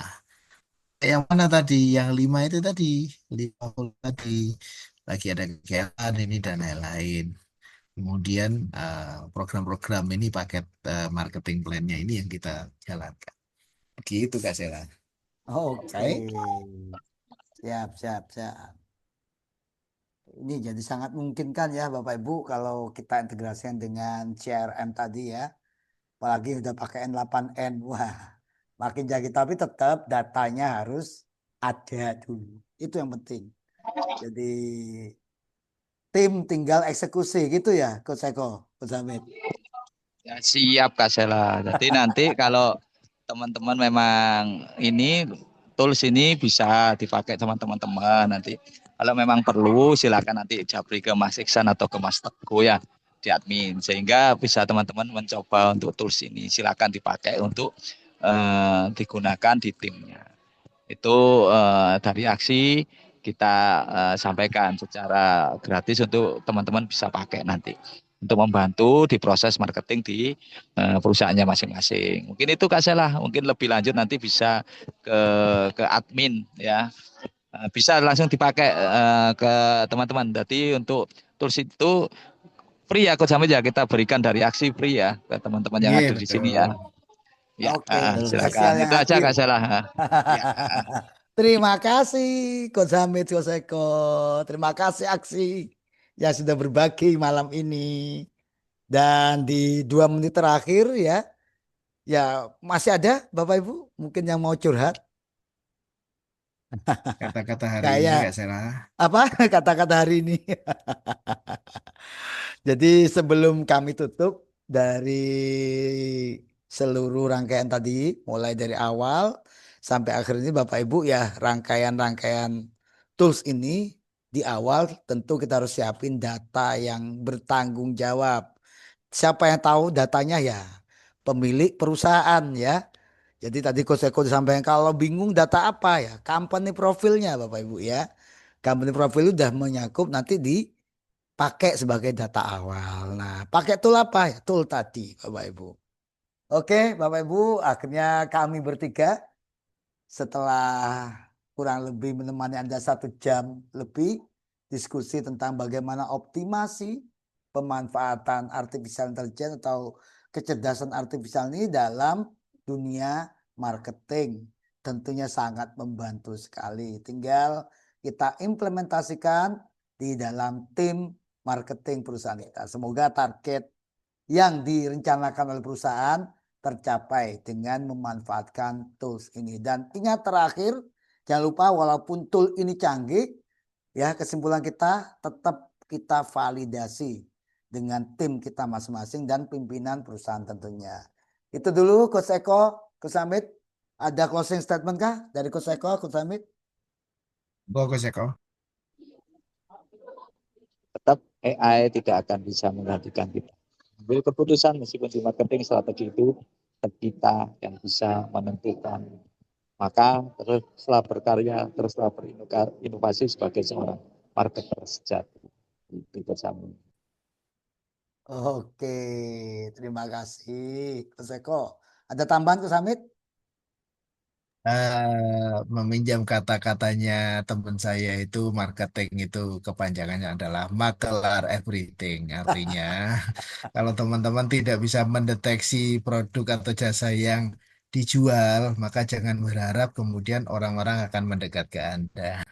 [SPEAKER 4] Yang mana tadi? Yang 5 itu tadi. 50 tadi. Lagi ada kegiatan ini dan lain-lain. Kemudian program-program ini paket marketing plan-nya ini yang kita jalankan. Begitu Kak Sela.
[SPEAKER 1] Oke. Siap, siap, siap. Ini jadi sangat memungkinkan ya Bapak Ibu kalau kita integrasikan dengan CRM tadi ya. Apalagi udah pakai N8N. Wah, makin jadi tapi tetap datanya harus ada dulu. Itu yang penting. Jadi tim tinggal eksekusi gitu ya, Coach Eko, Coach Hamid.
[SPEAKER 2] ya siap Kak Sela. Jadi nanti kalau teman-teman memang ini tools ini bisa dipakai sama teman-teman nanti. Kalau memang perlu silakan nanti japri ke Mas Iksan atau ke Mas Teguh ya di admin sehingga bisa teman-teman mencoba untuk tools ini silakan dipakai untuk digunakan di timnya. Itu dari aksi kita sampaikan secara gratis untuk teman-teman bisa pakai nanti untuk membantu di proses marketing di perusahaannya masing-masing. Mungkin itu Kak Sela, mungkin lebih lanjut nanti bisa ke admin ya. Bisa langsung dipakai ke teman-teman. Jadi untuk tools itu free ya, Coach Hamid ya kita berikan dari aksi free ya ke teman-teman yang
[SPEAKER 4] Iya
[SPEAKER 2] ada di sini ya.
[SPEAKER 4] betul.
[SPEAKER 2] Ya,
[SPEAKER 1] Oke, spesial
[SPEAKER 2] silakan.
[SPEAKER 1] yang
[SPEAKER 2] Itu aja
[SPEAKER 1] hadir.
[SPEAKER 2] Kak Sela. Ya.
[SPEAKER 1] Terima kasih Coach Hamid, Coach Eko. Terima kasih Aksi yang sudah berbagi malam ini. Dan di 2 menit terakhir ya, ya masih ada Bapak Ibu mungkin yang mau curhat.
[SPEAKER 4] Kata-kata hari ini
[SPEAKER 1] Kayak
[SPEAKER 4] Kak Sela.
[SPEAKER 1] apa kata-kata hari ini. Jadi sebelum kami tutup dari seluruh rangkaian tadi, mulai dari awal sampai akhir ini Bapak Ibu ya rangkaian-rangkaian tools ini di awal tentu kita harus siapin data yang bertanggung jawab. Siapa yang tahu datanya ya pemilik perusahaan ya. Jadi tadi Coach Eko disampaikan kalau bingung data apa ya, company profilnya Bapak Ibu ya. Company profil udah menyakup nanti dipakai sebagai data awal. Nah, pakai tool apa ya? Tool tadi Bapak Ibu. Oke, Bapak Ibu, akhirnya kami bertiga setelah kurang lebih menemani Anda 1 jam lebih diskusi tentang bagaimana optimasi pemanfaatan artificial intelligence atau kecerdasan artifisial ini dalam dunia marketing. Tentunya sangat membantu sekali. Tinggal kita implementasikan di dalam tim marketing perusahaan kita. Semoga target yang direncanakan oleh perusahaan tercapai dengan memanfaatkan tools ini. Dan ingat terakhir, jangan lupa walaupun tool ini canggih, ya kesimpulan kita tetap kita validasi dengan tim kita masing-masing dan pimpinan perusahaan tentunya. Itu dulu Coach Eko, Coach Hamid. Ada closing statement kah dari Coach Eko, Coach Hamid?
[SPEAKER 4] Bagus ya kok.
[SPEAKER 2] Tetap AI tidak akan bisa menggantikan kita. Ambil keputusan meskipun di marketing strategi itu tetap kita yang bisa menentukan. Maka teruslah berkarya, teruslah berinovasi sebagai seorang marketer sejati. Itu bersama.
[SPEAKER 1] Oke, terima kasih Coach Eko. Ada tambahan Coach Hamid?
[SPEAKER 4] Meminjam kata-katanya teman saya itu marketing itu kepanjangannya adalah makelar everything. Artinya kalau teman-teman tidak bisa mendeteksi produk atau jasa yang dijual, maka jangan berharap kemudian orang-orang akan mendekat ke Anda.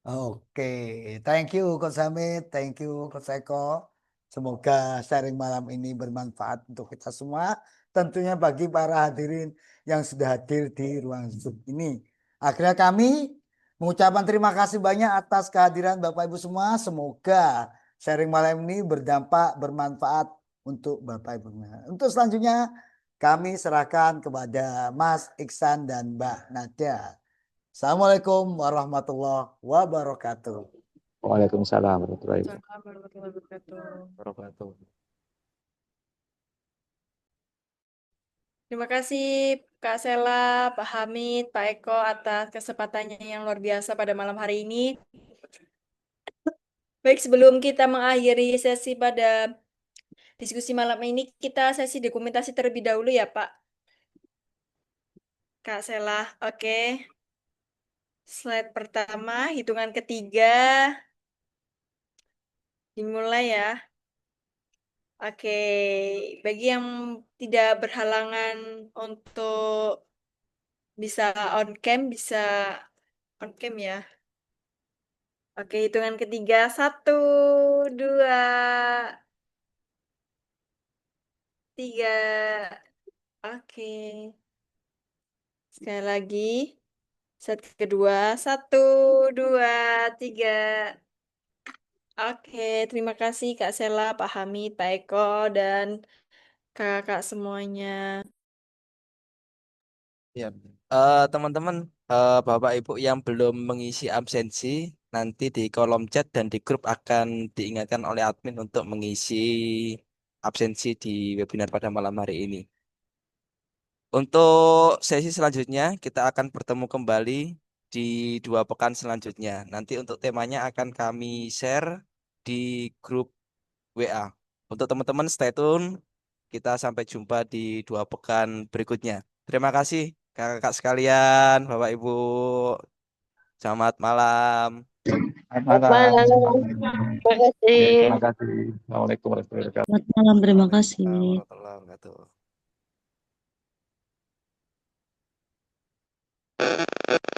[SPEAKER 1] Oke, thank you Coach Hamid, thank you Coach Eko. Semoga sharing malam ini bermanfaat untuk kita semua. Tentunya bagi para hadirin yang sudah hadir di ruang Zoom ini. Akhirnya kami mengucapkan terima kasih banyak atas kehadiran Bapak Ibu semua. Semoga sharing malam ini berdampak, bermanfaat untuk Bapak Ibu. Untuk selanjutnya kami serahkan kepada Mas Iksan dan Mbak Nadia. Assalamualaikum warahmatullahi wabarakatuh.
[SPEAKER 2] Waalaikumsalam warahmatullahi
[SPEAKER 5] Assalamualaikum warahmatullahi wabarakatuh.
[SPEAKER 2] wabarakatuh.
[SPEAKER 5] Terima kasih Kak Sela, Pak Hamid, Pak Eko atas kesempatannya yang luar biasa pada malam hari ini. Baik, sebelum kita mengakhiri sesi pada diskusi malam ini, kita sesi dokumentasi terlebih dahulu ya Pak. Kak Sela, oke. Slide pertama, hitungan ketiga. Dimulai ya. Oke, bagi yang tidak berhalangan untuk bisa on cam, bisa on cam ya. Oke, hitungan ketiga. 1, 2, 3. Oke. Sekali lagi. Set kedua. 1, 2, 3. Oke, terima kasih Kak Sela, Pak Hamid, Pak Eko, dan kakak semuanya.
[SPEAKER 6] Ya, teman-teman, Bapak Ibu yang belum mengisi absensi, nanti di kolom chat dan di grup akan diingatkan oleh admin untuk mengisi absensi di webinar pada malam hari ini. Untuk sesi selanjutnya, kita akan bertemu kembali di 2 pekan selanjutnya. Nanti untuk temanya akan kami share di grup WA. Untuk teman-teman stay tune, kita sampai jumpa di 2 pekan berikutnya. Terima kasih kakak-kakak sekalian, Bapak Ibu. Selamat malam.
[SPEAKER 2] Selamat
[SPEAKER 7] Selamat
[SPEAKER 2] malam.
[SPEAKER 7] malam. Terima kasih.
[SPEAKER 2] Terima kasih. Assalamualaikum warahmatullahi wabarakatuh.
[SPEAKER 7] Selamat malam. Terima kasih.
[SPEAKER 6] Waalaikumsalam warahmatullahi wabarakatuh.